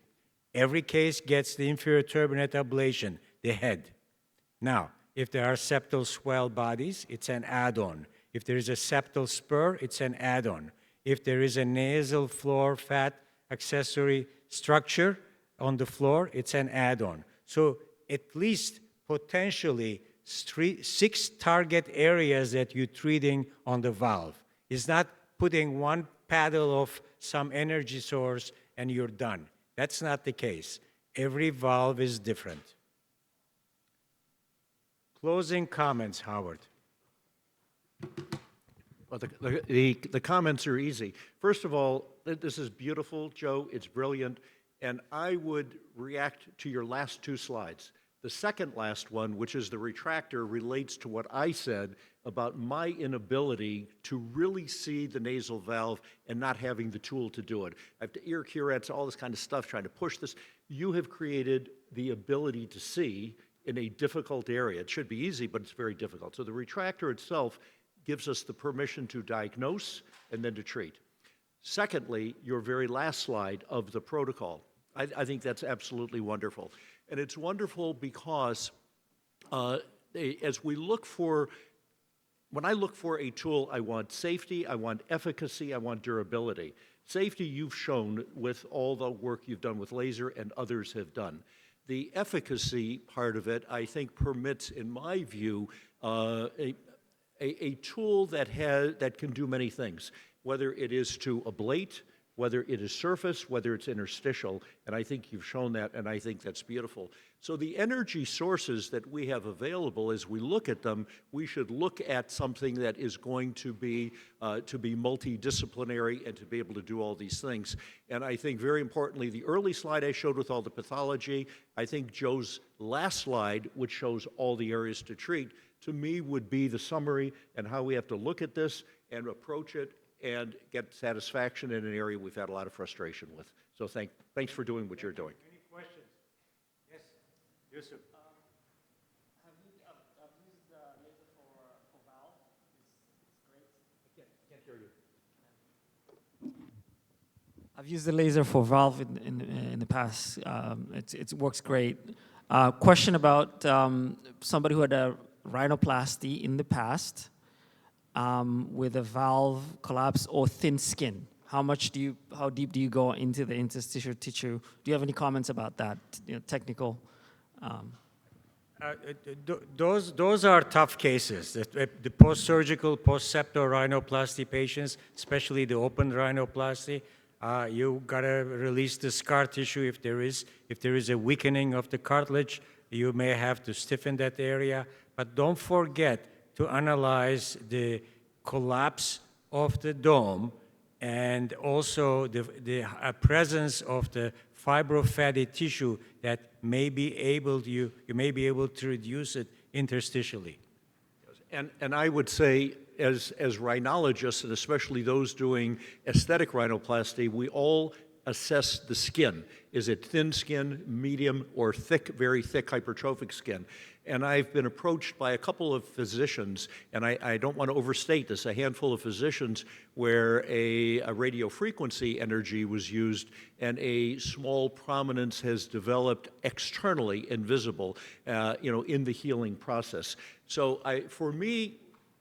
Every case gets the inferior turbinate ablation, the head. Now, if there are septal swell bodies, it's an add-on. If there is a septal spur, it's an add-on. If there is a nasal floor fat accessory structure on the floor, it's an add-on. So at least potentially 6 target areas that you're treating on the valve. It's not putting one paddle of some energy source and you're done. That's not the case. Every valve is different. Closing comments, Howard. Well, the comments are easy. First of all, this is beautiful, Joe. It's brilliant. And I would react to your last 2 slides. The second last one, which is the retractor, relates to what I said about my inability to really see the nasal valve and not having the tool to do it. I have to ear curettes, all this kind of stuff, trying to push this. You have created the ability to see in a difficult area. It should be easy, but it's very difficult. So the retractor itself gives us the permission to diagnose and then to treat. Secondly, your very last slide of the protocol. I think that's absolutely wonderful. And it's wonderful because as we look for, when I look for a tool, I want safety, I want efficacy, I want durability. Safety you've shown with all the work you've done with laser and others have done. The efficacy part of it, I think, permits, in my view, a tool that can do many things, whether it is to ablate, whether it is surface, whether it's interstitial, and I think you've shown that, and I think that's beautiful. So the energy sources that we have available, as we look at them, we should look at something that is going to be multidisciplinary and to be able to do all these things. And I think very importantly, the early slide I showed with all the pathology, I think Joe's last slide, which shows all the areas to treat, to me would be the summary and how we have to look at this and approach it and get satisfaction in an area we've had a lot of frustration with. So thanks for doing what you're doing. Any questions? Yes, Yusuf. Have you used laser for valve? It's great. I can't hear you. I've used the laser for valve in the past. It works great. Question about somebody who had a rhinoplasty in the past with a valve collapse or thin skin. How deep do you go into the interstitial tissue? Do you have any comments about that, technical? Those are tough cases. The post-surgical, post-septal rhinoplasty patients, especially the open rhinoplasty, you gotta release the scar tissue if there is a weakening of the cartilage. You may have to stiffen that area, but don't forget to analyze the collapse of the dome and also the presence of the fibrofatty tissue that may be able to, you may be able to reduce it interstitially. And I would say, as rhinologists, and especially those doing aesthetic rhinoplasty, we all assess the skin. Is it thin skin, medium, or thick, very thick hypertrophic skin? And I've been approached by a couple of physicians, and I don't want to overstate this, a handful of physicians where a radiofrequency energy was used and a small prominence has developed externally and visible, in the healing process. So for me,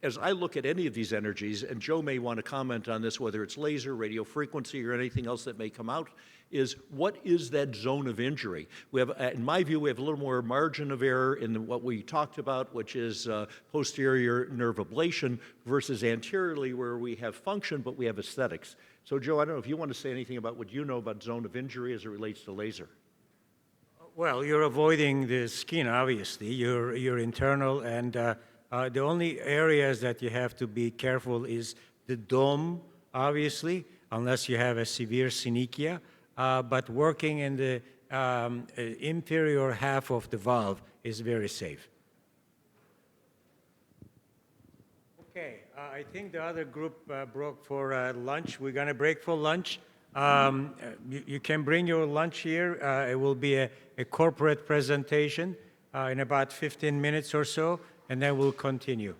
as I look at any of these energies, and Joe may want to comment on this, whether it's laser, radio frequency, or anything else that may come out, is what is that zone of injury? We have, in my view, we have a little more margin of error in what we talked about, which is posterior nerve ablation versus anteriorly where we have function, but we have aesthetics. So Joe, I don't know if you want to say anything about what you know about zone of injury as it relates to laser. Well, you're avoiding the skin, obviously. You're internal, and the only areas that you have to be careful is the dome, obviously, unless you have a severe synechia. But working in the inferior half of the valve is very safe. Okay, I think the other group broke for lunch. We're going to break for lunch. You can bring your lunch here. It will be a corporate presentation in about 15 minutes or so, and then we'll continue.